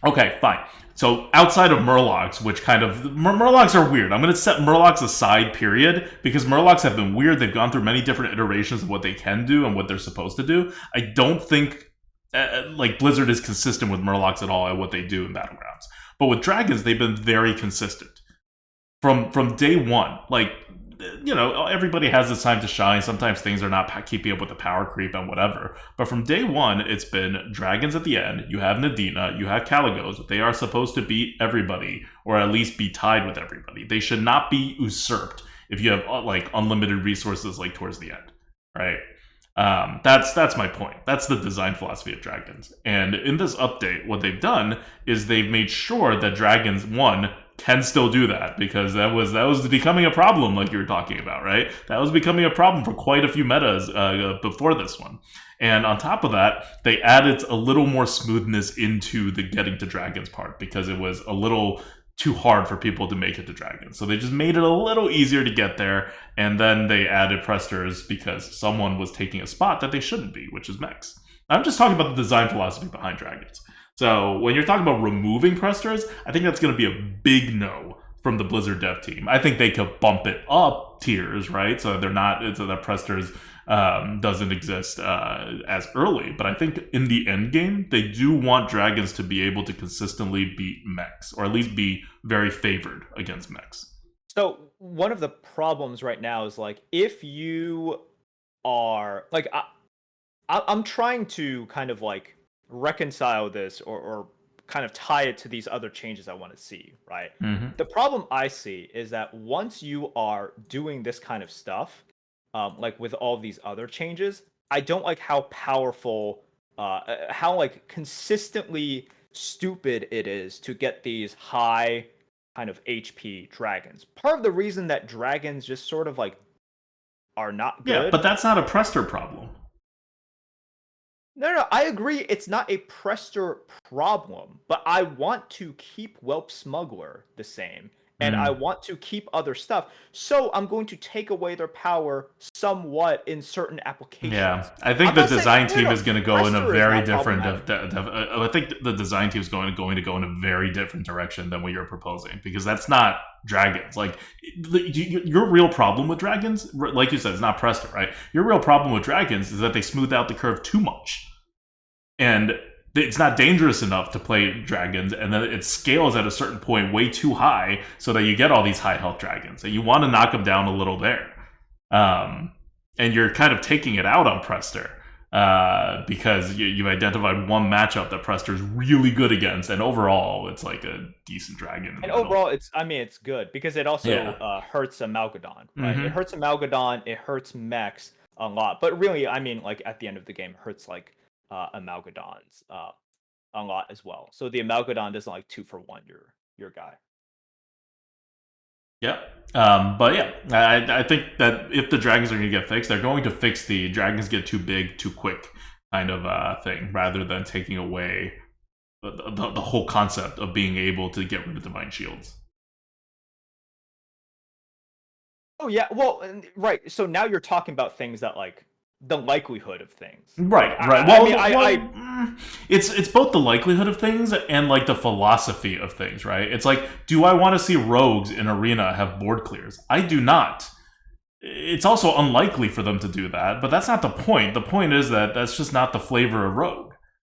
Okay, fine. So outside of Murlocs, which kind of... Murlocs are weird. I'm going to set Murlocs aside, period, because Murlocs have been weird. They've gone through many different iterations of what they can do and what they're supposed to do. I don't think like Blizzard is consistent with Murlocs at all at what they do in Battlegrounds. But with Dragons, they've been very consistent. From day one, like... You know, everybody has this time to shine. Sometimes things are not keeping up with the power creep and whatever. But from day one, it's been dragons at the end. You have Nadina, you have Caligos. They are supposed to beat everybody, or at least be tied with everybody. They should not be usurped if you have like unlimited resources like towards the end, right? That's my point. That's the design philosophy of dragons. And in this update, what they've done is they've made sure that dragons, one, can still do that because that was becoming a problem, like you were talking about, right? That was becoming a problem for quite a few metas before this one. And on top of that, they added a little more smoothness into the getting to dragons part because it was a little too hard for people to make it to dragons. So they just made it a little easier to get there, and then they added presters because someone was taking a spot that they shouldn't be, which is mechs. I'm just talking about the design philosophy behind dragons. So when you're talking about removing presters, I think that's going to be a big no from the Blizzard dev team. I think they could bump it up tiers, right? So they're not so that presters doesn't exist as early. But I think in the end game, they do want dragons to be able to consistently beat mechs, or at least be very favored against mechs. So one of the problems right now is like if you are like I'm trying to kind of like reconcile this or kind of tie it to these other changes I want to see, right? Mm-hmm. The problem I see is that once you are doing this kind of stuff, like with all these other changes, I don't like how powerful, how like consistently stupid it is to get these high kind of HP dragons. Part of the reason that dragons just sort of like are not Yeah, good. but that's not a prester problem. No, I agree. It's not a Prester problem, but I want to keep Whelp Smuggler the same, and I Mm. want to keep other stuff. So I'm going to take away their power somewhat in certain Yeah, applications. I think I'm the not saying design team no, is going to go in a Prester is very not different. problematic. I think the design team is going to go in a very different direction than what you're proposing because that's not dragons. Like your real problem with dragons, like you said, it's not Prester, right? Your real problem with dragons is that they smooth out the curve too much, and it's not dangerous enough to play dragons, and then it scales at a certain point way too high, so that you get all these high health dragons, and you want to knock them down a little there. And you're kind of taking it out on Prester because you've identified one matchup that Prester is really good against, and overall, it's like a decent dragon in the And middle. overall, it's good because it also Yeah. hurts Amalgadon, right? It Mm-hmm. hurts Amalgadon, it hurts mechs a lot, but really, I mean, like at the end of the game, it hurts like Amalgadons a lot as well. So the Amalgadon doesn't like 2-for-1 your guy. Yeah. But yeah, I think that if the dragons are going to get fixed, they're going to fix the dragons get too big too quick kind of thing, rather than taking away the whole concept of being able to get rid of divine shields. Oh yeah, well, right. So now you're talking about things that like the likelihood of things. Like Right, right. I mean, I It's both the likelihood of things and like the philosophy of things, right? It's like, do I want to see rogues in arena have board clears? I do not. It's also unlikely for them to do that, but that's not the point. The point is that that's just not the flavor of rogue.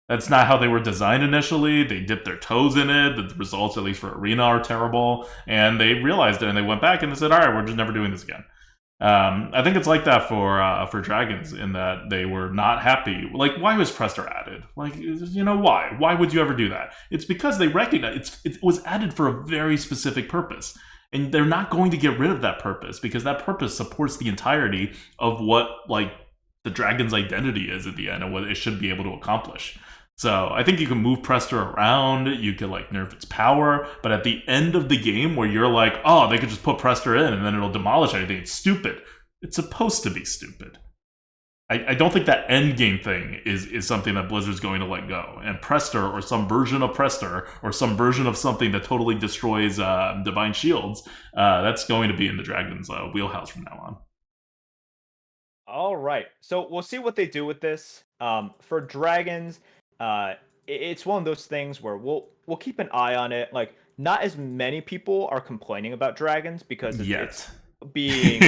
That's not how they were designed initially. They dipped their toes in it. The results, at least for arena, are terrible, and they realized it and they went back and they said, "All right, we're just never doing this again." I think it's like that for dragons in that they were not happy. Like, why was Prester added? Like, why? Why would you ever do that? It's because they recognize it was added for a very specific purpose, and they're not going to get rid of that purpose because that purpose supports the entirety of what like the dragon's identity is at the end and what it should be able to accomplish. So I think you can move Prester around, you can like nerf its power, but at the end of the game where you're like, oh, they could just put Prester in and then it'll demolish anything, it's stupid. It's supposed to be stupid. I don't think that end game thing is something that Blizzard's going to let go. And Prester, or some version of Prester, or some version of something that totally destroys Divine Shields, that's going to be in the Dragon's wheelhouse from now on. all right. So we'll see what they do with this. For dragons, it's one of those things where we'll keep an eye on it. Like, not as many people are complaining about dragons because it's Yet. being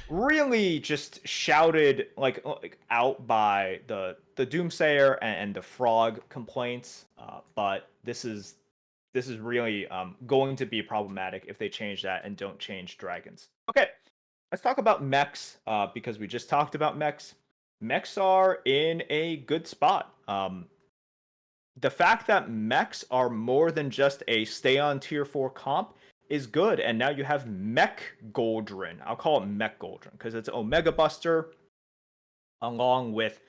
really just shouted like out by the Doomsayer and the Frog complaints. But this is really going to be problematic if they change that and don't change dragons. Okay, let's talk about mechs because we just talked about mechs. Mechs are in a good spot. The fact that mechs are more than just a stay on tier 4 comp is good, and now you have Mech Goldrin. I'll call it Mech Goldrin because it's Omega Buster along with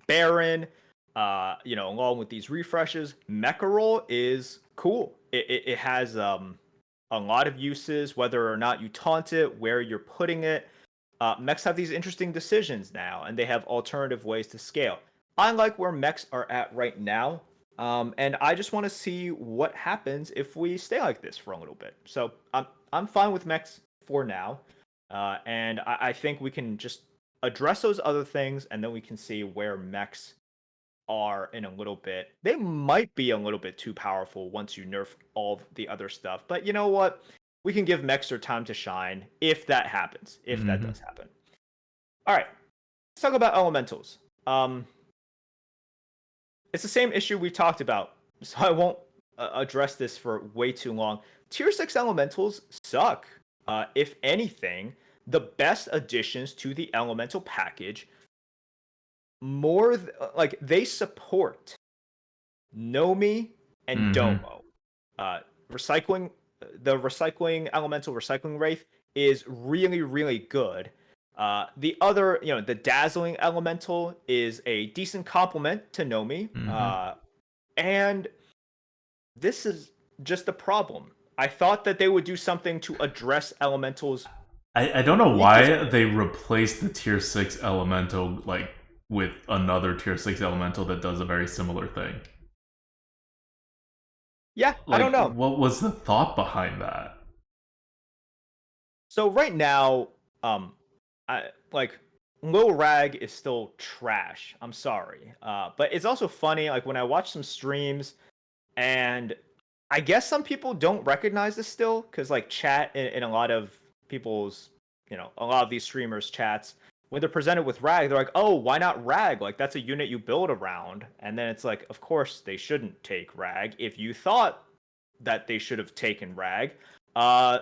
Baron. Along with these refreshes, Mecharol is cool. It has a lot of uses, whether or not you taunt it, where you're putting it. Mechs have these interesting decisions now, and they have alternative ways to scale. I like where mechs are at right now, and I just want to see what happens if we stay like this for a little bit. So I'm fine with mechs for now, and I think we can just address those other things, and then we can see where mechs are in a little bit. They might be a little bit too powerful once you nerf all the other stuff. But you know what? We can give mechs their time to shine if that happens. If that does happen. All right. Let's talk about elementals. It's the same issue we talked about, so I won't address this for way too long. Tier 6 elementals suck. If anything, the best additions to the elemental package like they support Nomi and Domo. Recycling the recycling elemental recycling wraith is really, really good. The other, the dazzling elemental is a decent complement to Nomi. And this is just a problem. I thought that they would do something to address elementals. I don't know why they replaced the tier 6 elemental like with another tier 6 elemental that does a very similar thing. Yeah, like, I don't know. What was the thought behind that? So right now, Lil Rag is still trash. I'm sorry. But it's also funny, like when I watch some streams, and I guess some people don't recognize this still, because like chat in a lot of people's, a lot of these streamers' chats, when they're presented with Rag, they're like, oh, why not Rag? Like, that's a unit you build around. And then it's like, of course, they shouldn't take Rag. If you thought that they should have taken Rag, I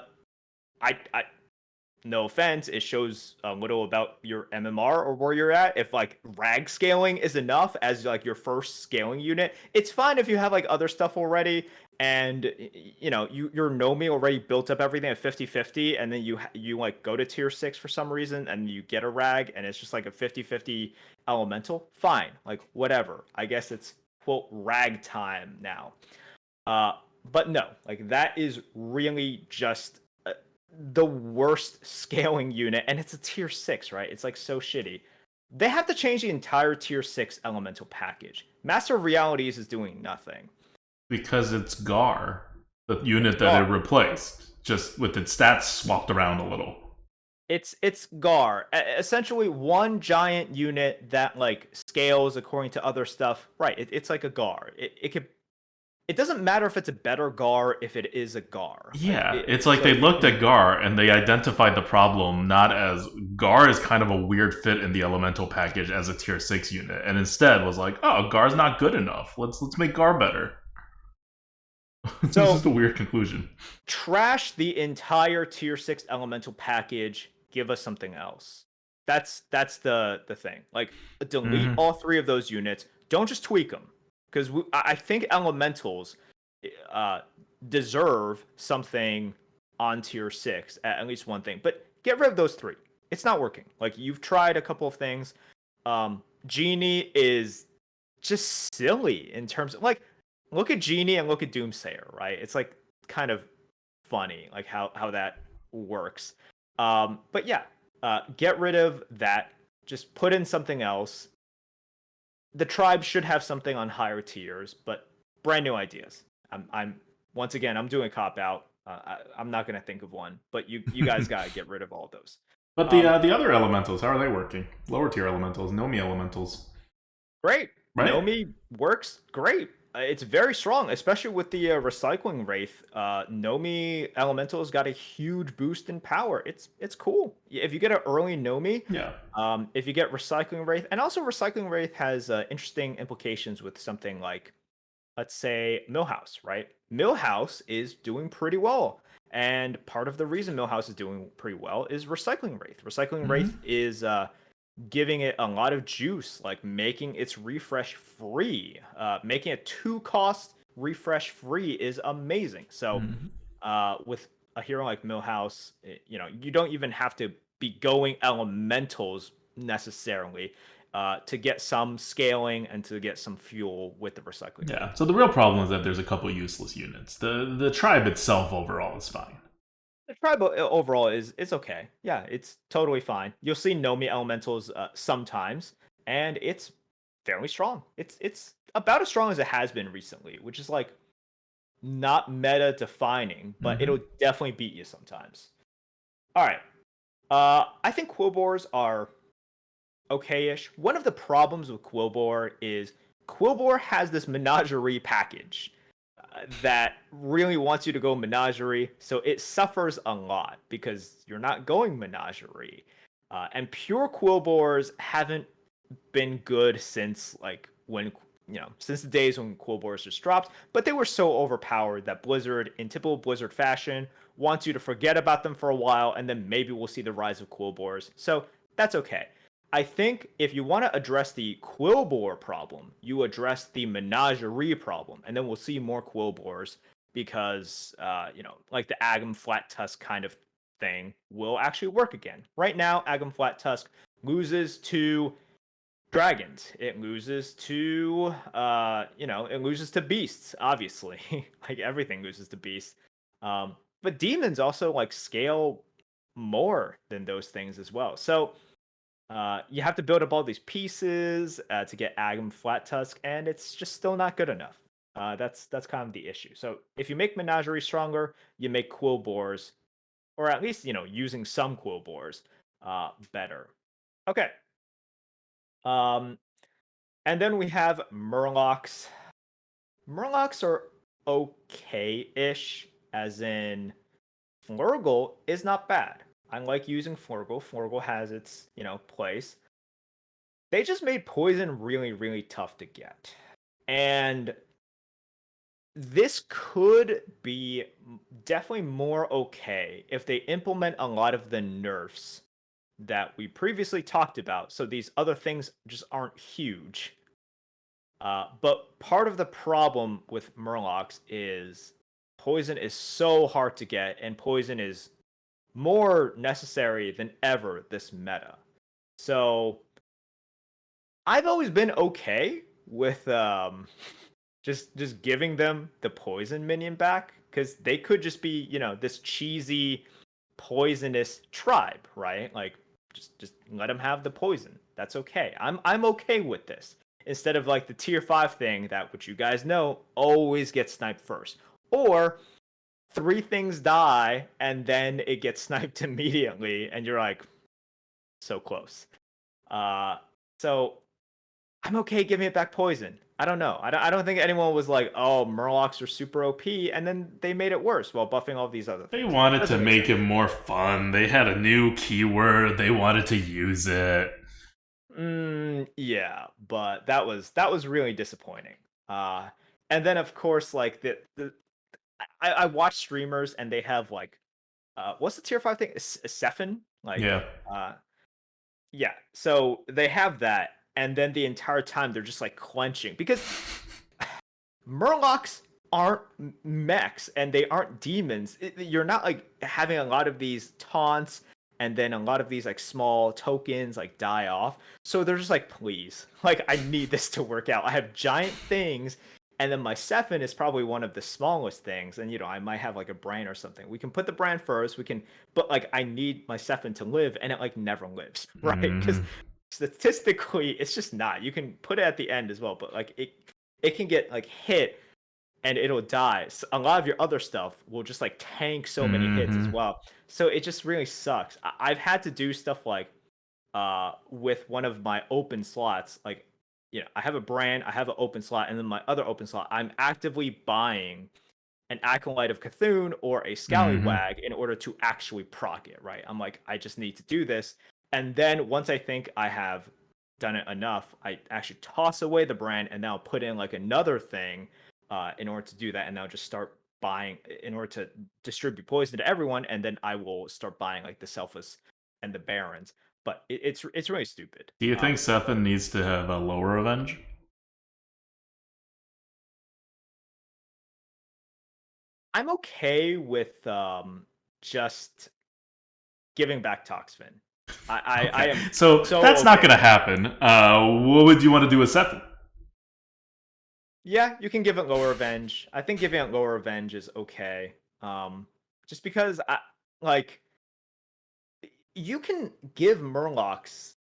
no offense, it shows a little about your MMR or where you're at. If like Rag scaling is enough as like your first scaling unit, it's fine if you have like other stuff already, and your Nomi already built up everything at 50-50, and then you like go to tier 6 for some reason and you get a Rag and it's just like a 50-50 elemental. Fine, like whatever. I guess it's quote Rag time now. But no, like that is really just the worst scaling unit, and it's a tier 6, right? It's like so shitty. They have to change the entire tier 6 elemental package. Master of Realities is doing nothing. Because it's Gar, the unit that it replaced, just with its stats swapped around a little. It's Gar. Essentially one giant unit that like scales according to other stuff. Right, it's like a Gar. It doesn't matter if it's a better Gar if it is a Gar. Yeah, it's like they looked at Gar and they identified the problem not as Gar is kind of a weird fit in the elemental package as a tier 6 unit, and instead was like, oh, Gar's not good enough. Let's make Gar better. It's just a weird conclusion. Trash the entire tier 6 elemental package. Give us something else. That's the thing. Like delete all 3 of those units. Don't just tweak them. Because I think elementals deserve something on tier 6, at least one thing. But get rid of those 3. It's not working. Like, you've tried a couple of things. Genie is just silly in terms of, like, look at Genie and look at Doomsayer, right? It's, like, kind of funny, like, how that works. But yeah, get rid of that. Just put in something else. The tribe should have something on higher tiers, but brand new ideas. I'm once again, I'm doing a cop out. I'm not gonna think of one, but you guys gotta get rid of all of those. But the other elementals, how are they working? Lower tier elementals, Nomi elementals. Great, right? Nomi works great. It's very strong, especially with the recycling wraith. Nomi elementals got a huge boost in power. It's cool. If you get an early Nomi, yeah. If you get recycling wraith, and also recycling wraith has interesting implications with something like, let's say, Millhouse, right? Millhouse is doing pretty well, and part of the reason Millhouse is doing pretty well is recycling wraith. Recycling wraith is giving it a lot of juice, like making its refresh free. Making a 2-cost refresh free is amazing. So with a hero like Millhouse, you don't even have to be going elementals necessarily. to get some scaling and to get some fuel with the recycling Yeah. rate. So the real problem is that there's a couple useless units. The tribe itself overall is fine. The tribe overall is okay. Yeah, it's totally fine. You'll see Nomi elementals sometimes, and it's fairly strong. It's about as strong as it has been recently, which is like not meta defining, but it'll definitely beat you sometimes. All right. I think Quillbores are okay-ish. One of the problems with Quillbore is Quillbore has this menagerie package that really wants you to go menagerie, so it suffers a lot because you're not going menagerie. And pure Quillbores haven't been good since like when since the days when Quillbores just dropped, but they were so overpowered that Blizzard, in typical Blizzard fashion, wants you to forget about them for a while, and then maybe we'll see the rise of Quillbores. So that's okay. I think if you want to address the Quillbore problem, you address the menagerie problem, and then we'll see more Quillbores because, like the Agam Flat Tusk kind of thing will actually work again. Right now, Agam Flat Tusk loses to dragons. It loses to, it loses to beasts, obviously. Like everything loses to beasts. But demons also like scale more than those things as well. So, you have to build up all these pieces to get Agam Flat Tusk, and it's just still not good enough. That's kind of the issue. So if you make Menagerie stronger, you make Quillbores, or at least using some Quillbores, better. Okay. Um, and then we have Murlocs. Murlocs are okay-ish, as in Flurgle is not bad. I like using Flurgle. Flurgle has its, place. They just made poison really, really tough to get. And this could be definitely more okay if they implement a lot of the nerfs that we previously talked about. So these other things just aren't huge. But part of the problem with Murlocs is poison is so hard to get, and poison is more necessary than ever this meta. So I've always been okay with just giving them the poison minion back because they could just be this cheesy poisonous tribe, right? Like just let them have the poison. That's okay. I'm okay with this instead of like the tier 5 thing that, which you guys know, always gets sniped first, or 3 things die and then it gets sniped immediately and you're like so close. So I'm okay giving it back poison. I don't know. I don't think anyone was like, oh, Murlocs are super OP, and then they made it worse while buffing all these other They things. wanted to Doesn't make make sense. it more fun. They had a new keyword. They wanted to use it. Yeah, but that was really disappointing. And then of course, like I watch streamers and they have like, what's the tier 5 thing? Sephin? Like, Yeah. yeah. So they have that, and then the entire time they're just like clenching because Murlocs aren't mechs and they aren't demons. You're not like having a lot of these taunts and then a lot of these like small tokens like die off. So they're just like, please, like I need this to work out. I have giant things, and then my Sephin is probably one of the smallest things. And I might have like a brand or something. We can put the brand first. We can, but like I need my Sephin to live, and it like never lives, right? Because statistically, it's just not. You can put it at the end as well, but like it can get like hit and it'll die. So a lot of your other stuff will just like tank so many hits as well. So it just really sucks. I've had to do stuff like with one of my open slots, like I have a brand, I have an open slot, and then my other open slot, I'm actively buying an Acolyte of Cthulhu or a Scallywag in order to actually proc it, right? I'm like, I just need to do this. And then once I think I have done it enough, I actually toss away the brand and now put in like another thing in order to do that. And now just start buying in order to distribute poison to everyone. And then I will start buying like the Selphus and the Barons. But it's really stupid. Do you think Sethan needs to have a lower revenge? I'm okay with just giving back Toxfin. I Okay, am so so that's not okay. going to happen. What would you want to do with Septon? Yeah, you can give it lower revenge. I think giving it lower revenge is okay. Just because like you can give Murlocs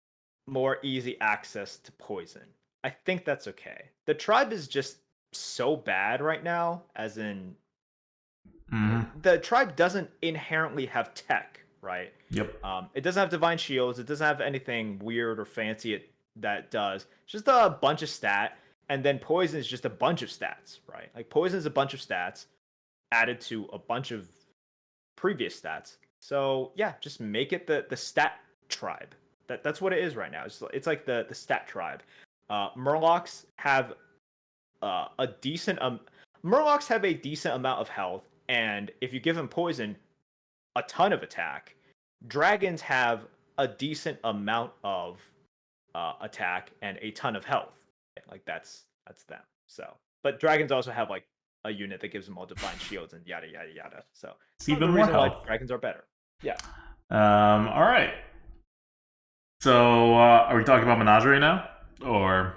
more easy access to poison. I think that's okay. The tribe is just so bad right now, as in Hmm. the tribe doesn't inherently have tech, right? Yep. It doesn't have divine shields. It doesn't have anything weird or fancy that does. It's just a bunch of stat, and then poison is just a bunch of stats, right? Like poison is a bunch of stats added to a bunch of previous stats. So yeah, just make it the stat tribe. That's what it is right now. It's like the stat tribe. Murlocs have a decent Murlocs have a decent amount of health, and if you give them poison, a ton of attack. Dragons have a decent amount of attack and a ton of health. Like that's them. So, but dragons also have like a unit that gives them all divine shields and yada yada yada. So it's It's part of the even more reason why health. dragons are better. Yeah. All right. So, are we talking about Menagerie now? Or.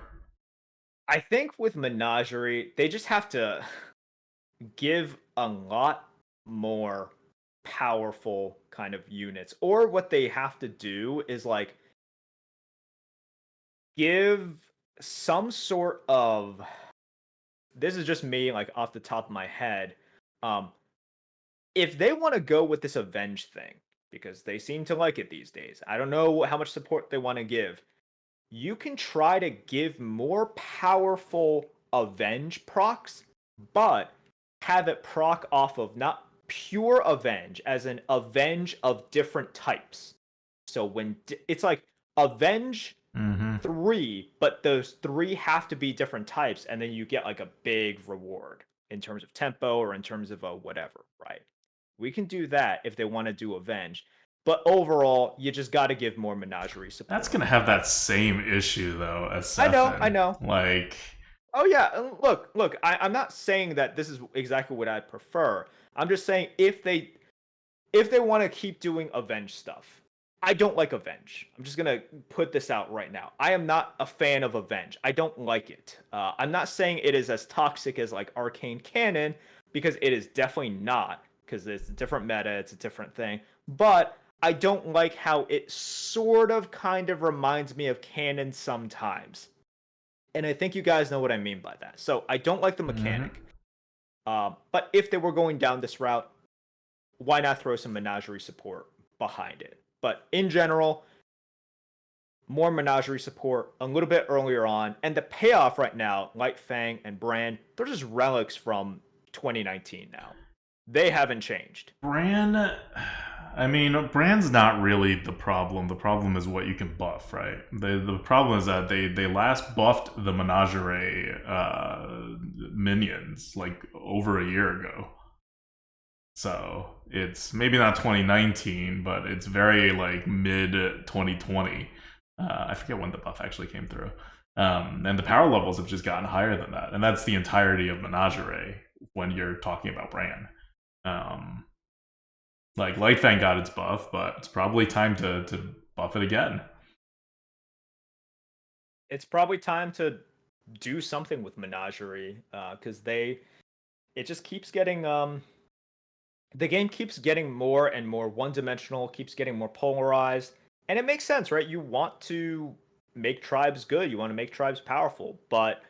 I think with Menagerie, they just have to give a lot more powerful kind of units. Or what they have to do is like give some sort of, this is just me like off the top of my head. Um if they want to go with this avenge thing, because they seem to like it these days. I don't know how much support they want to give. You can try to give more powerful avenge procs, but have it proc off of not pure avenge, as an avenge of different types. So when it's like avenge Mm-hmm. 3, but those 3 have to be different types, and then you get like a big reward in terms of tempo or in terms of a whatever, right? We can do that if they want to do avenge. But overall, you just got to give more menagerie That's support. gonna have that same issue though as I Sephin. know. Like, Oh yeah, look. I'm not saying that this is exactly what I prefer. I'm just saying if they want to keep doing avenge stuff, I don't like avenge. I'm just gonna put this out right now. I am not a fan of avenge. I don't like it. I'm not saying it is as toxic as like arcane canon, because it is definitely not. Because it's a different meta, it's a different thing. But I don't like how it sort of kind of reminds me of canon sometimes. And I think you guys know what I mean by that. So I don't like the mm-hmm. mechanic. But if they were going down this route, why not throw some menagerie support behind it? But in general, more menagerie support a little bit earlier on, and the payoff right now, Light Fang and Brand, they're just relics from 2019 now. They haven't changed. Bran. I mean, Bran's not really the problem. The problem is what you can buff, right? The problem is that they last buffed the Menagerie minions like over a year ago. So it's maybe not 2019, but it's very like mid 2020. I forget when the buff actually came through. And the power levels have just gotten higher than that. And that's the entirety of Menagerie when you're talking about Bran. Um, like Lightfang got its buff, but it's probably time to buff it again. It's probably time to do something with menagerie, because it just keeps getting the game keeps getting more and more one-dimensional, keeps getting more polarized, and it makes sense, right? You want to make tribes good, you want to make tribes powerful, but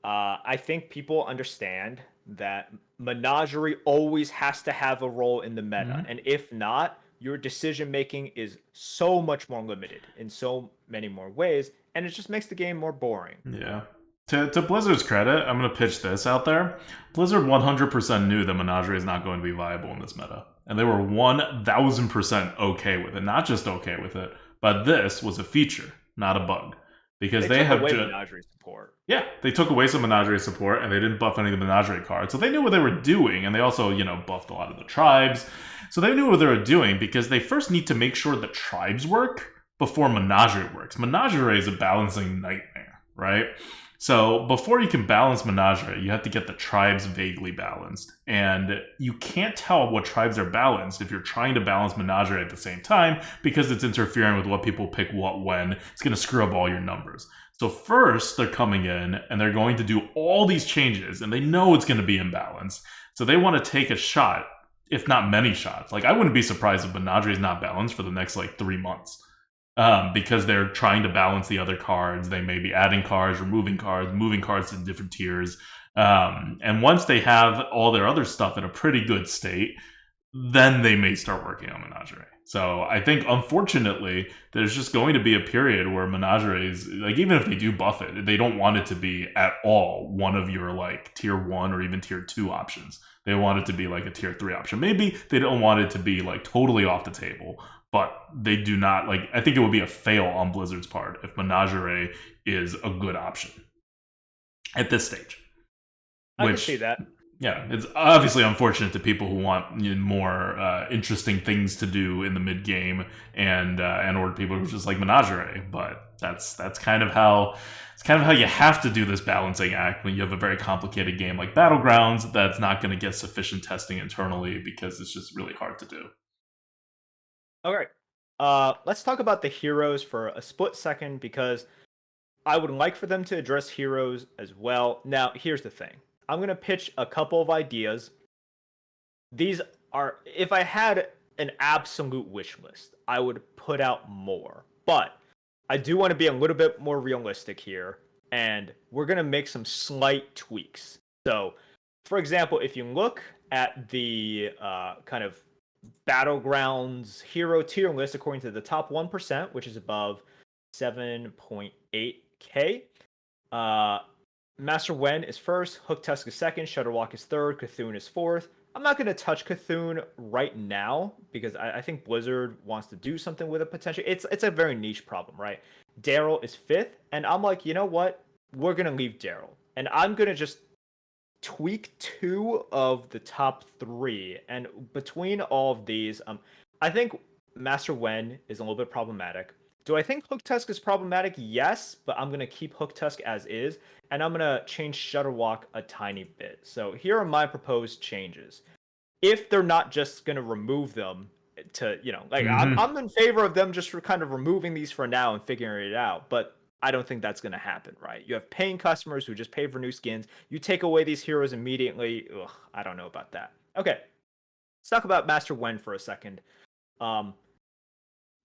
I think people understand that menagerie always has to have a role in the meta, Mm-hmm. and if not, your decision making is so much more limited in so many more ways, and it just makes the game more boring. Yeah. To Blizzard's credit, I'm going to pitch this out there. Blizzard 100% knew that Menagerie is not going to be viable in this meta. And they were 1000% okay with it. Not just okay with it, but this was a feature, not a bug. Because They they took have away just. menagerie support. Yeah, they took away some Menagerie support and they didn't buff any of the Menagerie cards. So they knew what they were doing, and they also, buffed a lot of the tribes. So they knew what they were doing because they first need to make sure the tribes work before Menagerie works. Menagerie is a balancing nightmare. right? So before you can balance Menagerie, you have to get the tribes vaguely balanced. And you can't tell what tribes are balanced if you're trying to balance Menagerie at the same time because it's interfering with what people pick what when. It's going to screw up all your numbers. So first, they're coming in and they're going to do all these changes, and they know it's going to be imbalanced. So they want to take a shot, if not many shots. Like, I wouldn't be surprised if Menagerie is not balanced for the next, 3 months. Because they're trying to balance the other cards. They may be adding cards, removing cards, moving cards to different tiers. And once they have all their other stuff in a pretty good state, then they may start working on Menagerie. So I think, unfortunately, there's just going to be a period where Menagerie is, even if they do buff it, they don't want it to be at all one of your, tier 1 or even tier 2 options. They want it to be, a tier 3 option. Maybe they don't want it to be, totally off the table. But they do not, I think it would be a fail on Blizzard's part if Menagerie is a good option at this stage. I can see that. Yeah, it's obviously unfortunate to people who want more interesting things to do in the mid game, and or people who just like Menagerie. But that's kind of how you have to do this balancing act when you have a very complicated game like Battlegrounds that's not going to get sufficient testing internally because it's just really hard to do. All right. Let's talk about the heroes for a split second because I would like for them to address heroes as well. Now, here's the thing. I'm going to pitch a couple of ideas. These are, if I had an absolute wish list, I would put out more. But I do want to be a little bit more realistic here, and we're going to make some slight tweaks. So, for example, if you look at the kind of battlegrounds hero tier list according to the top 1%, which is above 7.8k. Master Wen is first, Hook Tusk is second, Shutterwalk is third, Cthulhu is fourth. I'm not going to touch Cthulhu right now because I think Blizzard wants to do something with it potentially. It's a very niche problem, right? Daryl is fifth, and I'm like, you know what? We're going to leave Daryl, and I'm going to just tweak 2 of the top 3, and between all of these, I think Master Wen is a little bit problematic. Do I think Hook Tusk is problematic? Yes, but I'm going to keep Hook Tusk as is, and I'm going to change Shutterwalk a tiny bit. So here are my proposed changes. If they're not just going to remove them to, I'm in favor of them just for kind of removing these for now and figuring it out, but I don't think that's going to happen, right? You have paying customers who just pay for new skins. You take away these heroes immediately. Ugh, I don't know about that. Okay, let's talk about Master Wen for a second.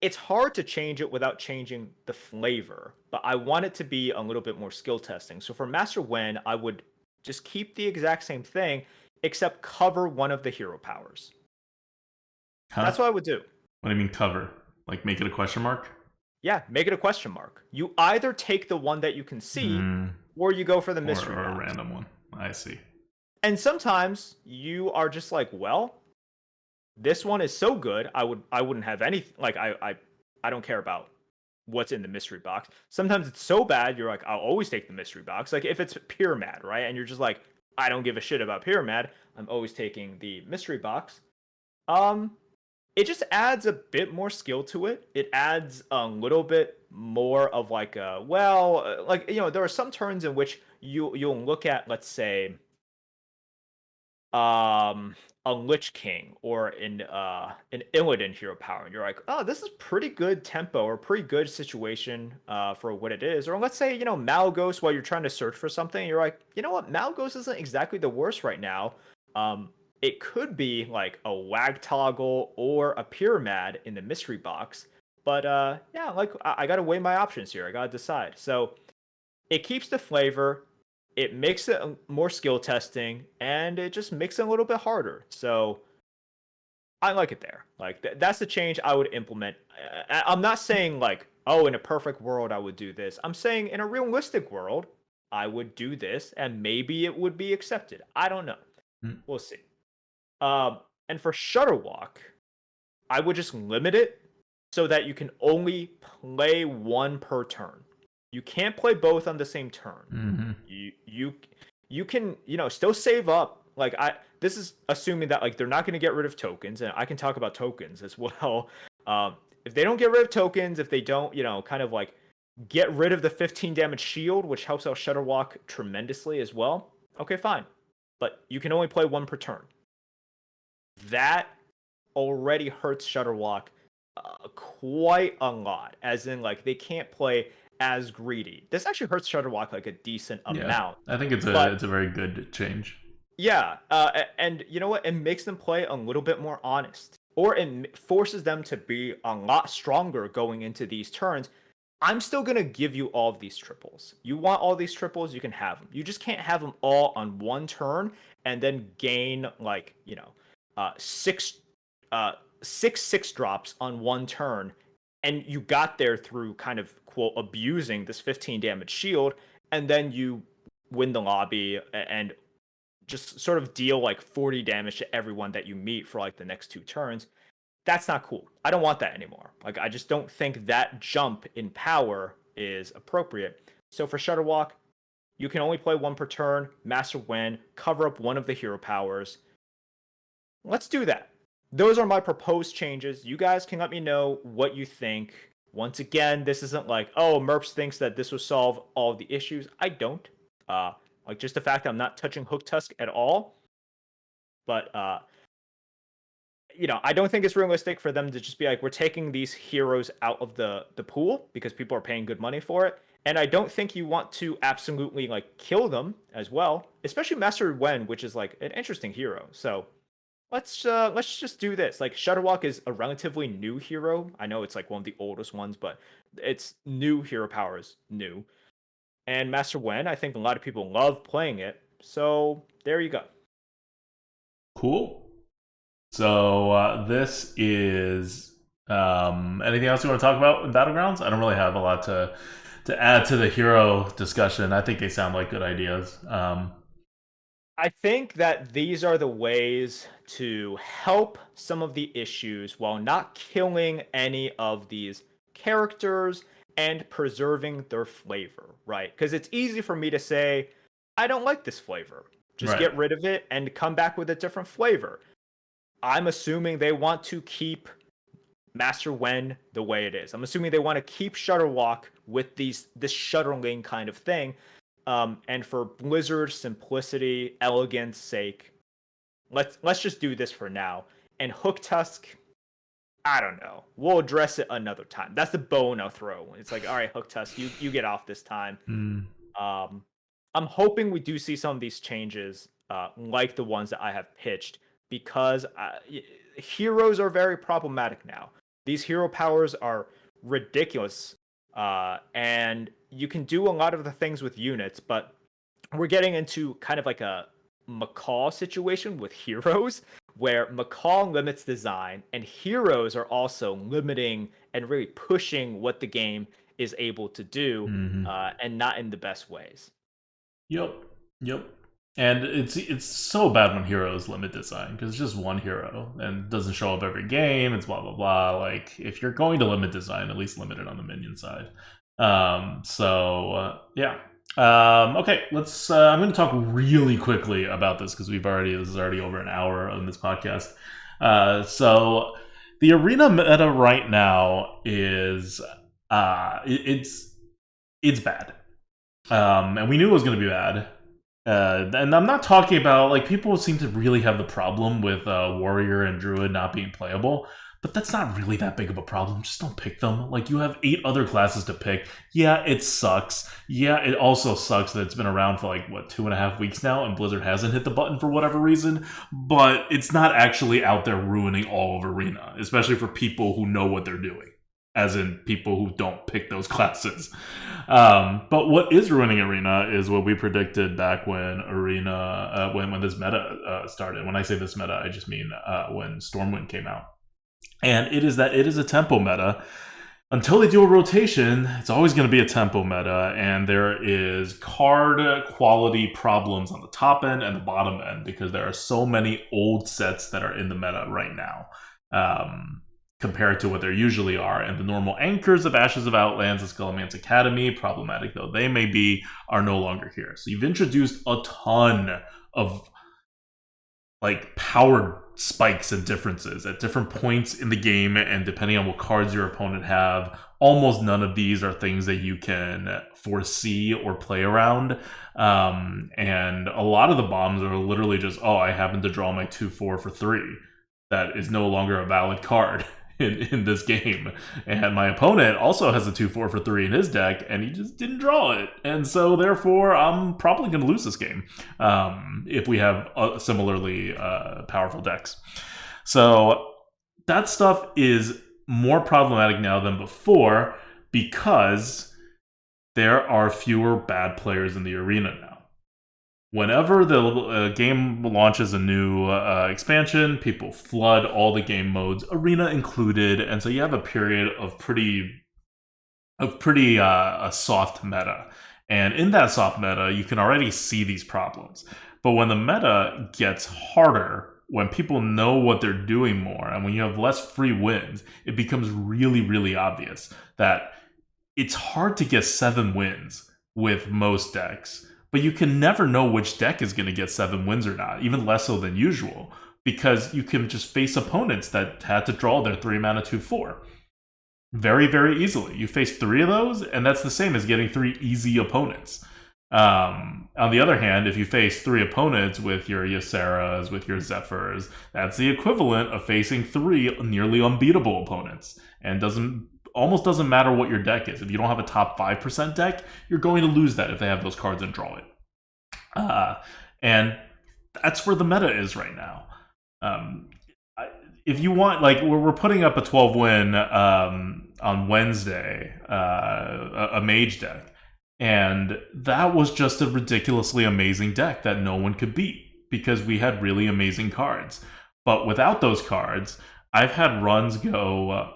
It's hard to change it without changing the flavor, but I want it to be a little bit more skill testing. So for Master Wen, I would just keep the exact same thing, except cover one of the hero powers. Huh? That's what I would do. What do you mean cover? Make it a question mark? Yeah, make it a question mark. You either take the one that you can see, or you go for the mystery or box. A random one. I see. And sometimes you are just like, well, this one is so good, I wouldn't have any. I don't care about what's in the mystery box. Sometimes it's so bad, you're like, I'll always take the mystery box. Like if it's Pyramid, right? And you're just like, I don't give a shit about Pyramid. I'm always taking the mystery box. It just adds a bit more skill to it. It adds a little bit more of there are some turns in which you'll look at, let's say, a Lich King or an Illidan hero power, and you're like, oh, this is pretty good tempo or pretty good situation for what it is. Or let's say, Malgos, while you're trying to search for something, you're like, you know what, Malgos isn't exactly the worst right now. It could be like a Wag Toggle or a Pyramid in the mystery box. But I gotta weigh my options here. I gotta decide. So it keeps the flavor, it makes it more skill testing, and it just makes it a little bit harder. So I like it there. That's the change I would implement. I'm not saying in a perfect world I would do this. I'm saying in a realistic world I would do this, and maybe it would be accepted. I don't know. We'll see. And for Shutterwalk, I would just limit it so that you can only play one per turn. You can't play both on the same turn. You can still save up. This is assuming that they're not going to get rid of tokens, and I can talk about tokens as well. If they don't get rid of tokens, if they don't Get rid of the 15 damage shield, which helps out Shutterwalk tremendously as well. Okay, fine. But you can only play one per turn. That already hurts Shutterwalk quite a lot, as in, like, they can't play as greedy. This actually hurts Shutterwalk like a decent amount. I think it's a very good change. Yeah, and you know what? It makes them play a little bit more honest, or it forces them to be a lot stronger going into these turns. I'm still gonna give you all of these triples. You want all these triples, you can have them. You just can't have them all on one turn and then gain, like, six 6 drops on one turn, and you got there through kind of quote abusing this 15 damage shield, and then you win the lobby and just sort of deal like 40 damage to everyone that you meet for like the next 2 turns. That's not cool. I don't want that anymore. Like, I just don't think that jump in power is appropriate. So for Shutterwalk, you can only play one per turn, Master Wen, cover up one of the hero powers. Let's do that. Those are my proposed changes. You guys can let me know what you think. Once again, this isn't like, oh, Merps thinks that this will solve all of the issues. I don't. Like, just the fact that I'm not touching Hook Tusk at all. But, I don't think it's realistic for them to just be like, we're taking these heroes out of the pool because people are paying good money for it. And I don't think you want to absolutely, like, kill them as well, especially Master Wen, which is, like, an interesting hero. So let's just do this. Like, Shutterwalk is a relatively new hero. I know it's, like, one of the oldest ones, but it's new hero power is new. And Master Wen, I think a lot of people love playing it. So there you go. Cool. So this is anything else you want to talk about in Battlegrounds? I don't really have a lot to add to the hero discussion. I think they sound like good ideas. I think that these are the ways to help some of the issues while not killing any of these characters and preserving their flavor, right? Because it's easy for me to say, I don't like this flavor. Just Right. get rid of it and come back with a different flavor. I'm assuming they want to keep Master Wen the way it is. I'm assuming they want to keep Shutterwalk with this shuttling kind of thing. And for Blizzard simplicity, elegance sake, let's just do this for now. And Hook Tusk, I don't know. We'll address it another time. That's the bone I'll throw. It's like, all right, Hook Tusk, you get off this time. I'm hoping we do see some of these changes, like the ones that I have pitched, because heroes are very problematic now. These hero powers are ridiculous, and you can do a lot of the things with units, but we're getting into kind of like a Macaw situation with heroes, where Macaw limits design, and heroes are also limiting and really pushing what the game is able to do, and not in the best ways. Yep. And it's so bad when heroes limit design because it's just one hero and doesn't show up every game. It's blah blah blah. Like, if you're going to limit design, at least limit it on the minion side. Yeah. Okay, let's. I'm going to talk really quickly about this because this is already over an hour on this podcast. So the arena meta right now is it's bad. And we knew it was going to be bad. And I'm not talking about, like, people seem to really have the problem with Warrior and Druid not being playable, but that's not really that big of a problem. Just don't pick them. Like, you have 8 other classes to pick. Yeah, it sucks. Yeah, it also sucks that it's been around for, like, 2.5 weeks now, and Blizzard hasn't hit the button for whatever reason, but it's not actually out there ruining all of Arena, especially for people who know what they're doing. As in people who don't pick those classes. But what is ruining Arena is what we predicted back when Arena, when this meta started. When I say this meta, I just mean when Stormwind came out. And it is a tempo meta. Until they do a rotation, it's always going to be a tempo meta, and there is card quality problems on the top end and the bottom end because there are so many old sets that are in the meta right now. Compared to what there usually are, and the normal anchors of Ashes of Outlands and Skullman's Academy, problematic though they may be, are no longer here. So you've introduced a ton of like power spikes and differences at different points in the game, and depending on what cards your opponent have, almost none of these are things that you can foresee or play around. And a lot of the bombs are literally just, oh, I happen to draw my 2/4 for 3. That is no longer a valid card in this game. And my opponent also has a 2/4 for 3 in his deck, and he just didn't draw it. And so, therefore, I'm probably going to lose this game if we have similarly powerful decks. So that stuff is more problematic now than before because there are fewer bad players in the arena now. Whenever the game launches a new expansion, people flood all the game modes, arena included, and so you have a period of pretty soft meta. And in that soft meta, you can already see these problems. But when the meta gets harder, when people know what they're doing more, and when you have less free wins, it becomes really, really obvious that it's hard to get 7 wins with most decks, but you can never know which deck is going to get 7 wins or not, even less so than usual, because you can just face opponents that had to draw their 3-mana 2/4 very, very easily. You face 3 of those, and that's the same as getting 3 easy opponents. On the other hand, if you face 3 opponents with your Ysseras, with your Zephyrs, that's the equivalent of facing 3 nearly unbeatable opponents, and almost doesn't matter what your deck is. If you don't have a top 5% deck, you're going to lose that if they have those cards and draw it. And that's where the meta is right now. If you want, like, we're putting up a 12-win on Wednesday, a mage deck. And that was just a ridiculously amazing deck that no one could beat because we had really amazing cards. But without those cards, I've had runs go,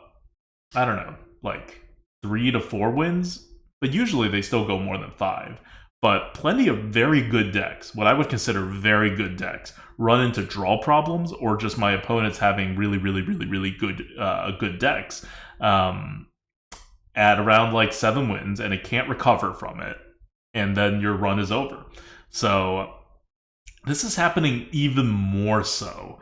I don't know, like 3 to 4 wins, but usually they still go more than 5. But plenty of very good decks, what I would consider very good decks, run into draw problems or just my opponents having really, really, really, really good decks at around like 7 wins, and it can't recover from it, and then your run is over. So this is happening even more so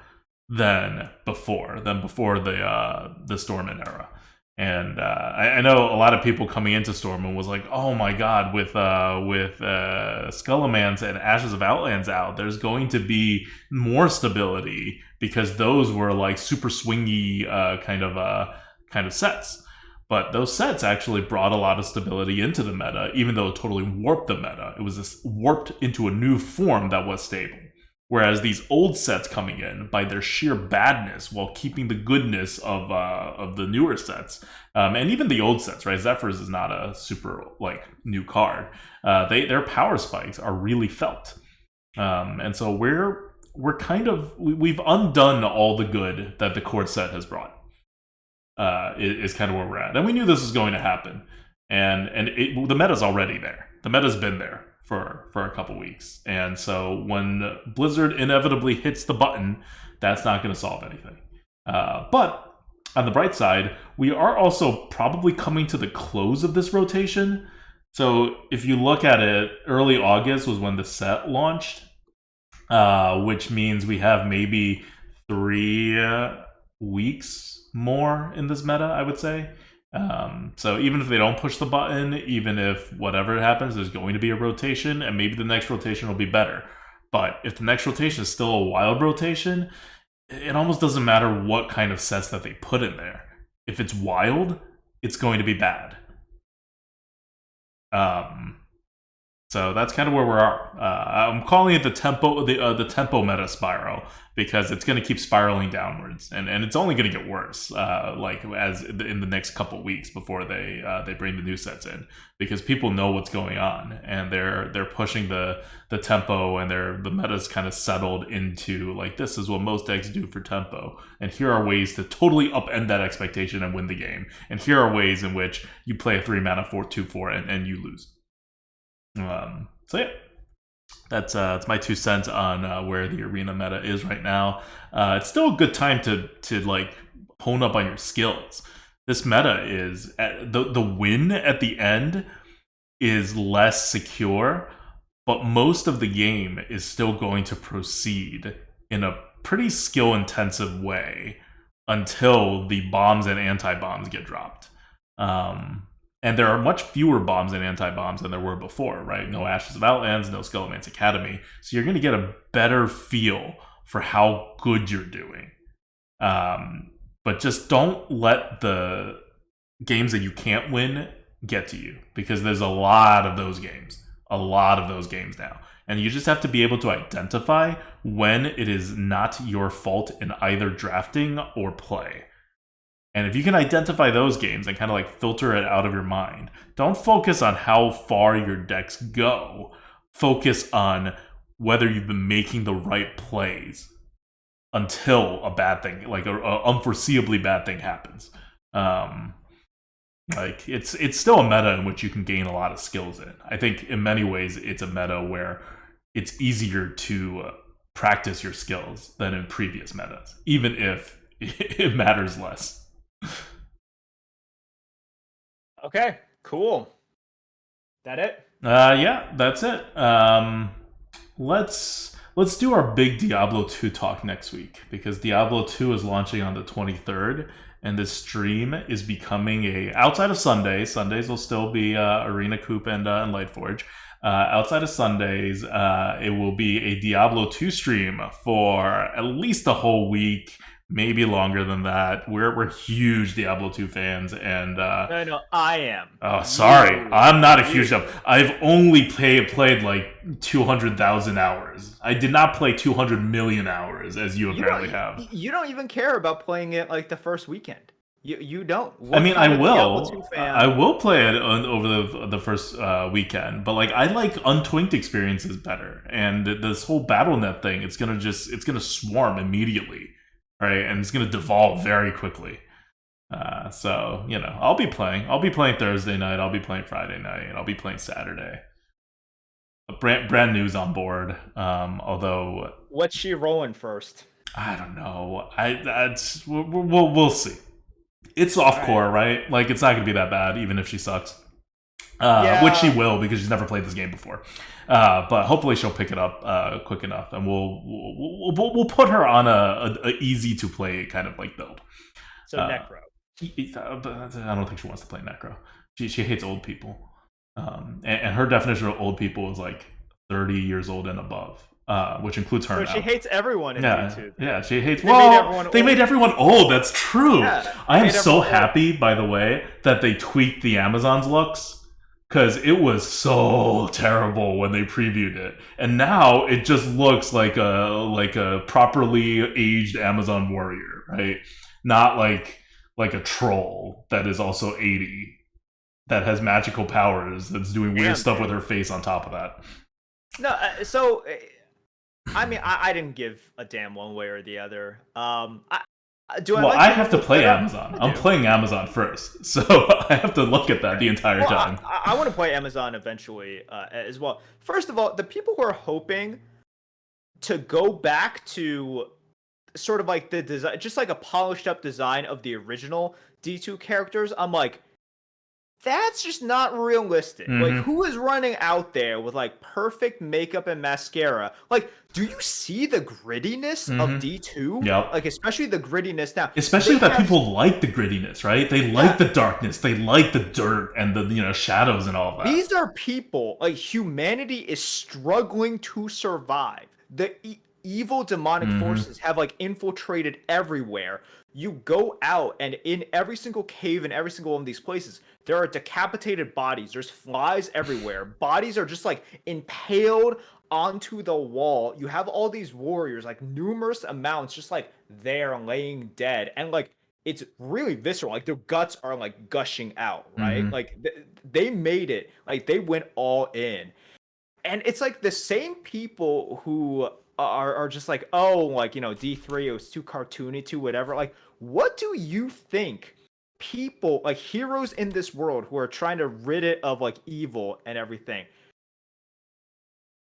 than before the Stormin era. And I know a lot of people coming into Stormin was like, oh my god, with Skullamance and Ashes of Outlands out, there's going to be more stability because those were like super swingy kind of sets. But those sets actually brought a lot of stability into the meta, even though it totally warped the meta. It was warped into a new form that was stable. Whereas these old sets coming in, by their sheer badness, while keeping the goodness of the newer sets, and even the old sets, right? Zephyrs is not a super like new card. Their power spikes are really felt, and so we've undone all the good that the core set has brought. Is kind of where we're at, and we knew this was going to happen, and the meta's already there. The meta's been there for a couple weeks, and so when Blizzard inevitably hits the button, that's not going to solve anything. But on the bright side, we are also probably coming to the close of this rotation. So if you look at it, early August was when the set launched, which means we have maybe 3 weeks more in this meta, I would say. So even if they don't push the button, even if whatever happens, there's going to be a rotation, and maybe the next rotation will be better. But if the next rotation is still a wild rotation, it almost doesn't matter what kind of sets that they put in there. If it's wild, it's going to be bad. So that's kind of where we are. I'm calling it the tempo meta spiral because it's going to keep spiraling downwards, and it's only going to get worse. Like as in the next couple weeks before they bring the new sets in, because people know what's going on and they're pushing the tempo, and the meta's kind of settled into like, this is what most decks do for tempo, and here are ways to totally upend that expectation and win the game, and here are ways in which you play a 3-mana 4/2/4 and you lose. So yeah, that's my 2 cents on where the arena meta is right now. It's still a good time to like hone up on your skills. This meta is the win at the end is less secure, but most of the game is still going to proceed in a pretty skill intensive way until the bombs and anti-bombs get dropped. And there are much fewer bombs and anti-bombs than there were before, right? No Ashes of Outlands, no Skullman's Academy. So you're going to get a better feel for how good you're doing. But just don't let the games that you can't win get to you, because there's a lot of those games. A lot of those games now. And you just have to be able to identify when it is not your fault in either drafting or play. And if you can identify those games and kind of like filter it out of your mind, don't focus on how far your decks go. Focus on whether you've been making the right plays until a bad thing, like a unforeseeably bad thing happens. Like it's still a meta in which you can gain a lot of skills in. I think in many ways it's a meta where it's easier to practice your skills than in previous metas, even if it matters less. Okay, cool. That it? Yeah, that's it. Let's do our big Diablo 2 talk next week, because Diablo 2 is launching on the 23rd, and this stream is becoming outside of Sundays will still be Arena, Coop, and Lightforge. Outside of Sundays, it will be a Diablo 2 stream for at least a whole week, maybe longer than that. We're huge Diablo 2 fans, and No, I am. oh, sorry, I'm not a huge. I've only played like 200,000 hours. I did not play 200 million hours, as you apparently have. You don't even care about playing it like the first weekend. You don't. I mean, I will. I will play it over the first weekend, but like I like untwinked experiences better. And this whole BattleNet thing, it's gonna swarm immediately, right? And it's gonna devolve very quickly. So you know, I'll be playing. I'll be playing Thursday night. I'll be playing Friday night. I'll be playing Saturday. Brand new's on board. Although, what's she rolling first? I don't know. We'll see. It's soft core, right? Like, it's not going to be that bad, even if she sucks. Which she will, because she's never played this game before. But hopefully she'll pick it up quick enough, and we'll put her on a easy to play kind of like build. So Necro. I don't think she wants to play Necro. She hates old people, and her definition of old people is like 30 years old and above. Which includes her. So she hates everyone in D2. Yeah, she hates. They made everyone old. That's true. Yeah, I am so happy, by the way, that they tweaked the Amazon's looks, because it was so terrible when they previewed it, and now it just looks like a properly aged Amazon warrior, right? Not like a troll that is also 80, that has magical powers, that's doing weird stuff with her face on top of that. No, so. I mean, I didn't give a damn one way or the other. I have to play Amazon. I'm playing Amazon first, so I have to look at that the entire time. I want to play Amazon eventually as well. First of all, the people who are hoping to go back to sort of like the design, just like a polished up design of the original D2 characters, I'm like, that's just not realistic. Mm-hmm. Like, who is running out there with like perfect makeup and mascara? Like, do you see the grittiness of D2? Yep. Like, especially the grittiness now. Especially that people like the grittiness, right? They like the darkness. They like the dirt and the shadows and all that. These are people, like, humanity is struggling to survive. The evil demonic forces have like infiltrated everywhere. You go out, and in every single cave in every single one of these places, there are decapitated bodies. There's flies everywhere. Bodies are just like impaled onto the wall. You have all these warriors, like numerous amounts, just like there laying dead. And like, it's really visceral. Like, their guts are like gushing out, right? Like, they made it. Like, they went all in. And it's like the same people who are just like, oh, like, you know, D3, it was too cartoony, too whatever. Like, what do you think people, like heroes in this world who are trying to rid it of like evil and everything,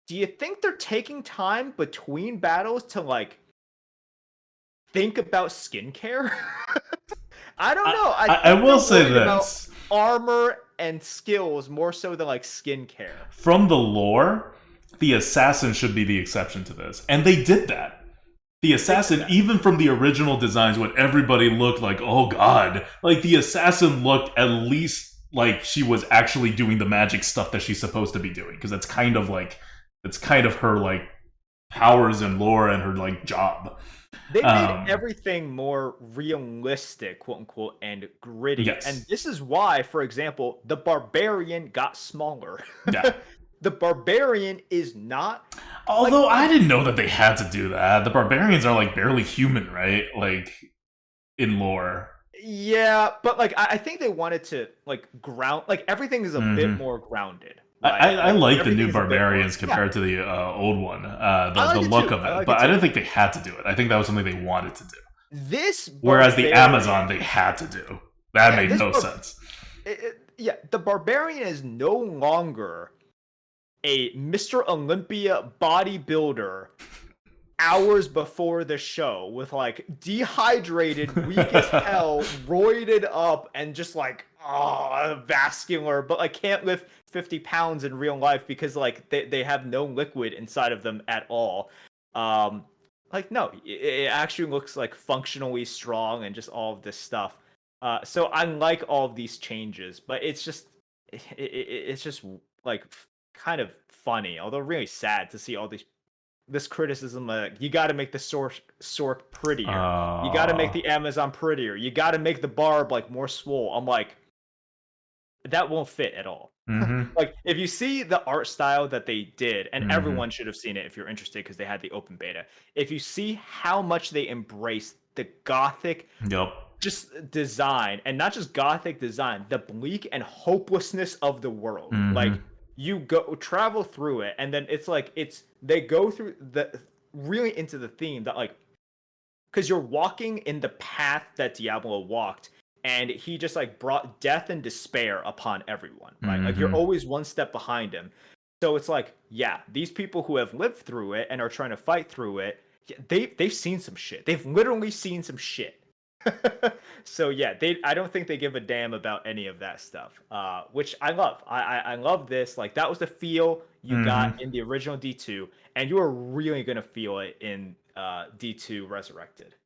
do you think they're taking time between battles to like think about skincare? I don't know. I will say this. Armor and skills more so than like skincare. From the lore, the assassin should be the exception to this, and they did that. The assassin, even from the original designs, when everybody looked like, oh god, like the assassin looked at least like she was actually doing the magic stuff that she's supposed to be doing, because that's kind of her like powers and lore and her like job. They made everything more realistic, quote unquote, and gritty. Yes. And this is why, for example, the Barbarian got smaller. Yeah. The Barbarian is not. Although I didn't know that they had to do that. The Barbarians are like barely human, right? Like in lore. Yeah, but like I think they wanted to like ground, like everything is a bit more grounded. Right? I like the new Barbarians compared to the old one, the look of it, but I didn't think they had to do it. I think that was something they wanted to do. Whereas the Amazon they had to do. That made no sense. The Barbarian is no longer a Mr. Olympia bodybuilder hours before the show with like dehydrated, weak as hell, roided up, and just like vascular, but like can't lift 50 pounds in real life because like they have no liquid inside of them at all. Like no, it actually looks like functionally strong and just all of this stuff. So I like all of these changes, but it's just like kind of funny, although really sad to see all this criticism. You got to make the Sork prettier. You got to make the Amazon prettier. You got to make the Barb like more swole. I'm like, that won't fit at all. Like if you see the art style that they did, and everyone should have seen it if you're interested because they had the open beta. If you see how much they embraced the gothic just design, and not just gothic design, the bleak and hopelessness of the world. Like you travel through it, and then they go through really into the theme that like, because you're walking in the path that Diablo walked, and he just like brought death and despair upon everyone, right? Like you're always one step behind him. So it's like, yeah, these people who have lived through it and are trying to fight through it, they've seen some shit. They've literally seen some shit. So yeah, I don't think they give a damn about any of that stuff, which I love. I love this. Like that was the feel you got in the original D2, and you are really gonna feel it in D2 Resurrected.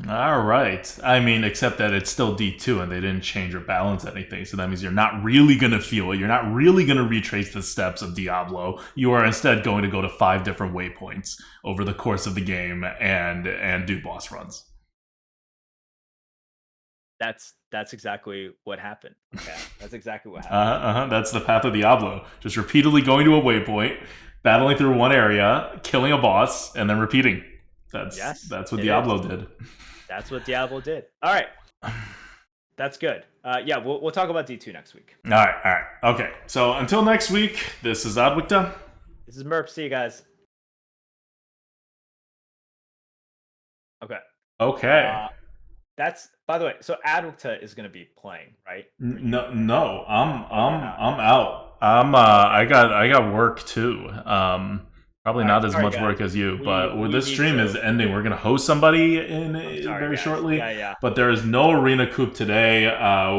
All right. I mean, except that it's still D2 and they didn't change or balance anything, so that means you're not really gonna feel it. You're not really gonna retrace the steps of Diablo. You are instead going to go to 5 different waypoints over the course of the game and do boss runs. That's exactly what happened. Yeah, that's exactly what happened. That's the path of Diablo. Just repeatedly going to a waypoint, battling through one area, killing a boss, and then repeating. That's what Diablo did. That's what Diablo did. All right. That's good. Yeah, we'll talk about D2 next week. All right. Okay, so until next week, this is Adwicta. This is Merp. See you guys. Okay. That's, by the way, so Adwicta is going to be playing, right? No, I'm out. I got work too. Probably not as much work as you, but when this stream is ending, we're gonna host somebody very shortly. Yeah. But there is no arena Coop today.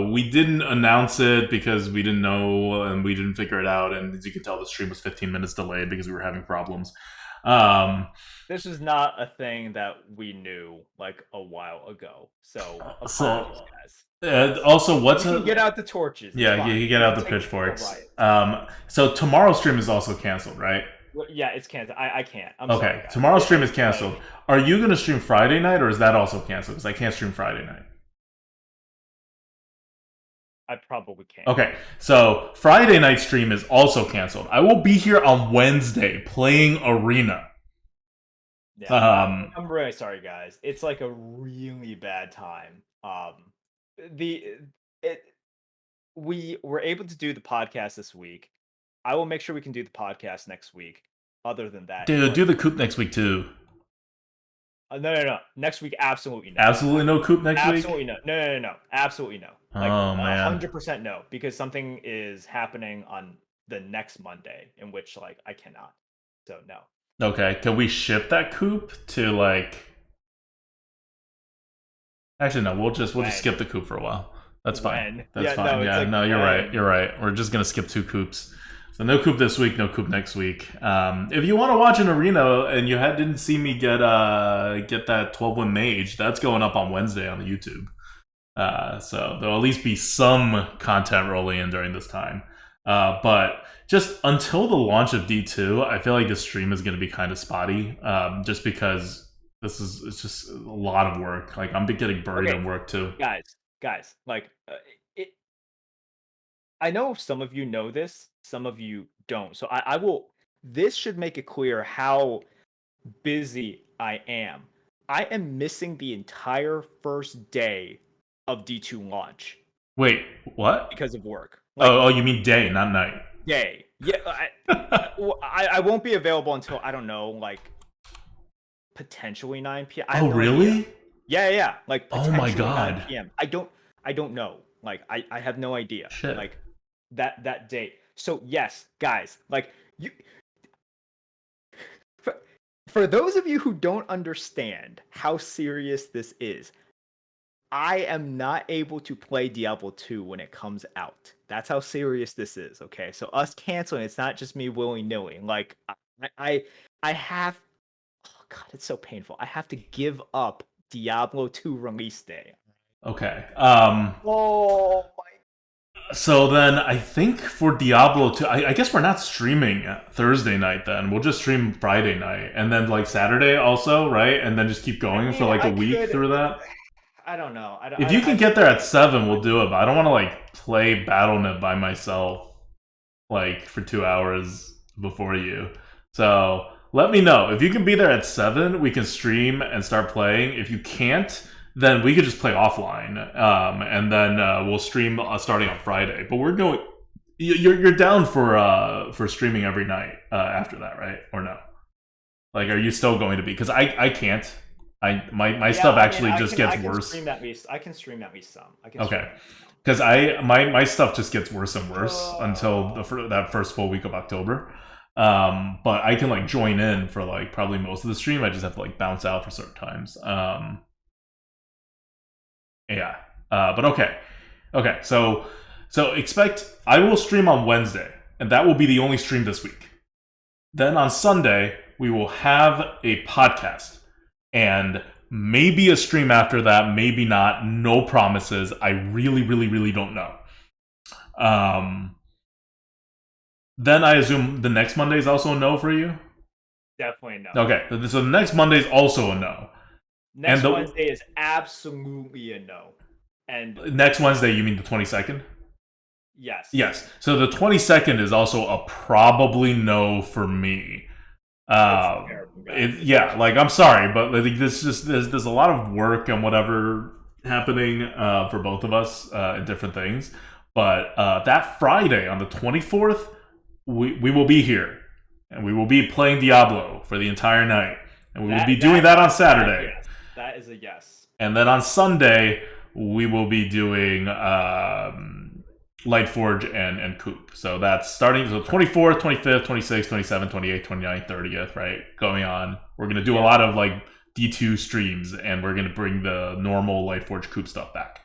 We didn't announce it because we didn't know and we didn't figure it out. And as you can tell, the stream was 15 minutes delayed because we were having problems. This is not a thing that we knew like a while ago. So apologies, guys. Also, what's you can get out the torches. Yeah, you get out the pitchforks. So tomorrow's stream is also canceled, right? Yeah, it's canceled. I can't. I'm okay, sorry, tomorrow's stream is canceled. Are you going to stream Friday night, or is that also canceled? Because I can't stream Friday night. I probably can't. Okay, so Friday night stream is also canceled. I will be here on Wednesday playing Arena. Yeah, I'm really sorry, guys. It's like a really bad time. We were able to do the podcast this week. I will make sure we can do the podcast next week. Other than that, dude, do the Coop next week too. No. Next week, absolutely no. Absolutely no Coop next week? Absolutely no. No. Absolutely no. Like, oh, man. 100% no. Because something is happening on the next Monday in which, like, I cannot. So, no. Okay. Can we ship that Coop to, like... Actually, no. We'll just skip the Coop for a while. That's fine. That's fine. You're right. You're right. We're just going to skip 2 Coops. So no Coop this week, no Coop next week. If you want to watch an arena and you didn't see me get that 12-win mage, that's going up on Wednesday on the YouTube. So there'll at least be some content rolling in during this time. But just until the launch of D2, I feel like this stream is going to be kind of spotty, just because it's just a lot of work. Like I'm getting buried in work too. Guys, like I know some of you know this, some of you don't. So I will. This should make it clear how busy I am. I am missing the entire first day of D2 launch. Wait, what? Because of work. Like, oh, you mean day, not night? Day. Yeah, I won't be available until, I don't know, like potentially 9 p.m. Oh, really? Yeah. Like potentially oh my god. 9 p.m. I don't know. Like I have no idea. Shit. Like that date. So yes, guys, like you. For those of you who don't understand how serious this is, I am not able to play Diablo 2 when it comes out. That's how serious this is, okay? So us canceling, it's not just me willy-nilly. Like, I have... Oh, God, it's so painful. I have to give up Diablo 2 release day. Okay. Oh, my... So then I think for Diablo 2, I guess we're not streaming Thursday night then. We'll just stream Friday night. And then, like, Saturday also, right? And then just keep going for, like, a week through that? I don't know. If you can get there at 7, we'll do it. But I don't want to, like, play Battle.net by myself, like, for 2 hours before you. So let me know. If you can be there at 7, we can stream and start playing. If you can't, then we could just play offline. And then we'll stream starting on Friday. But we're going... You're down for streaming every night after that, right? Or no? Like, are you still going to be? Because I can't. My stuff actually just gets worse. I can stream at least some. Okay, because my stuff just gets worse and worse until that first full week of October. But I can like join in for like probably most of the stream. I just have to like bounce out for certain times. Yeah. But okay. So expect I will stream on Wednesday, and that will be the only stream this week. Then on Sunday we will have a podcast. And maybe a stream after that, maybe not. No promises. I really, really, really don't know. Then I assume the next Monday is also a no for you? Definitely no. Okay, so the next Monday is also a no. Next Wednesday is absolutely a no. And next Wednesday, you mean the 22nd? Yes. Yes. So the 22nd is also a probably no for me. Yeah, like I'm sorry, but like there's a lot of work and whatever happening for both of us in different things. But that Friday on the 24th, we will be here and we will be playing Diablo for the entire night, and we will be doing that on Saturday. Yes. That is a yes. And then on Sunday we will be doing Lightforge and Coop. So that's starting the 24th, 25th, 26th, 27th, 28th, 29th, 30th, right? Going on. We're going to do a lot of like D2 streams, and we're going to bring the normal Lightforge Coop stuff back.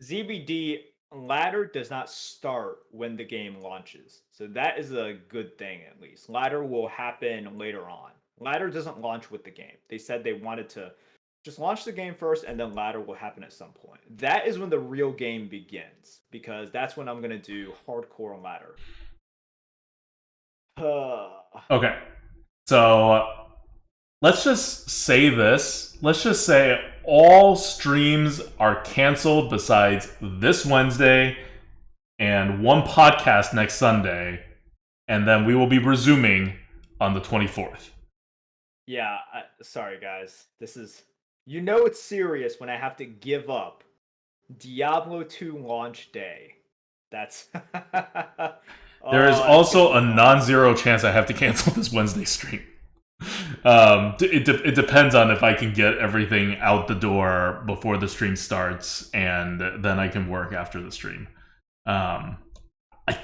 ZBD ladder does not start when the game launches. So that is a good thing, at least. Ladder will happen later on. Ladder doesn't launch with the game. They said they wanted to just launch the game first, and then ladder will happen at some point. That is when the real game begins, because that's when I'm going to do hardcore ladder. Okay. So let's just say this. Let's just say all streams are canceled besides this Wednesday and one podcast next Sunday, and then we will be resuming on the 24th. Yeah, sorry guys. This is... You know it's serious when I have to give up Diablo 2 launch day. That's... There is also a non-zero chance I have to cancel this Wednesday stream. It depends on if I can get everything out the door before the stream starts, and then I can work after the stream. I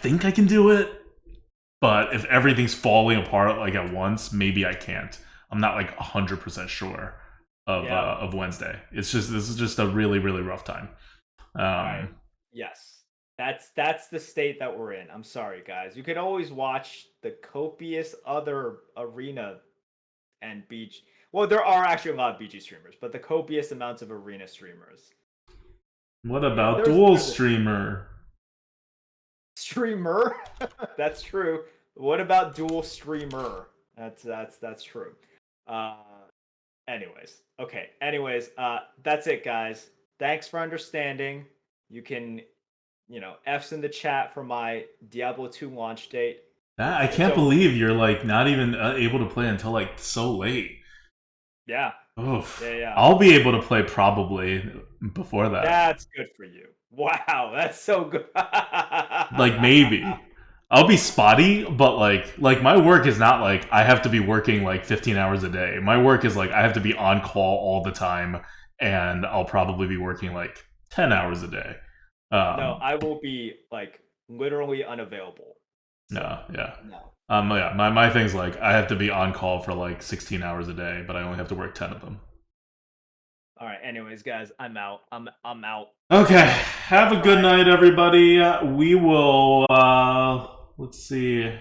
think I can do it, but if everything's falling apart like at once, maybe I can't. I'm not like 100% sure of Wednesday. This is just a really, really rough time. Right. Yes. That's the state that we're in. I'm sorry, guys. You can always watch the copious other arena and beach. Well, there are actually a lot of BG streamers, but the copious amounts of arena streamers. What about dual streamer? Streamer? That's true. What about dual streamer? That's true. Anyways. Okay. Anyways, that's it, guys. Thanks for understanding. You can, F's in the chat for my Diablo 2 launch date. I can't believe you're like not even able to play until like so late. Yeah. Oof. Yeah. I'll be able to play probably before that. That's good for you. Wow, that's so good. Like maybe. I'll be spotty, but like my work is not like I have to be working like 15 hours a day. My work is like I have to be on call all the time, and I'll probably be working like 10 hours a day. No, I will be like literally unavailable. So, yeah. My thing's like I have to be on call for like 16 hours a day, but I only have to work 10 of them. All right. Anyways, guys, I'm out. I'm out. Okay. Have a good night, everybody. We will. Let's see.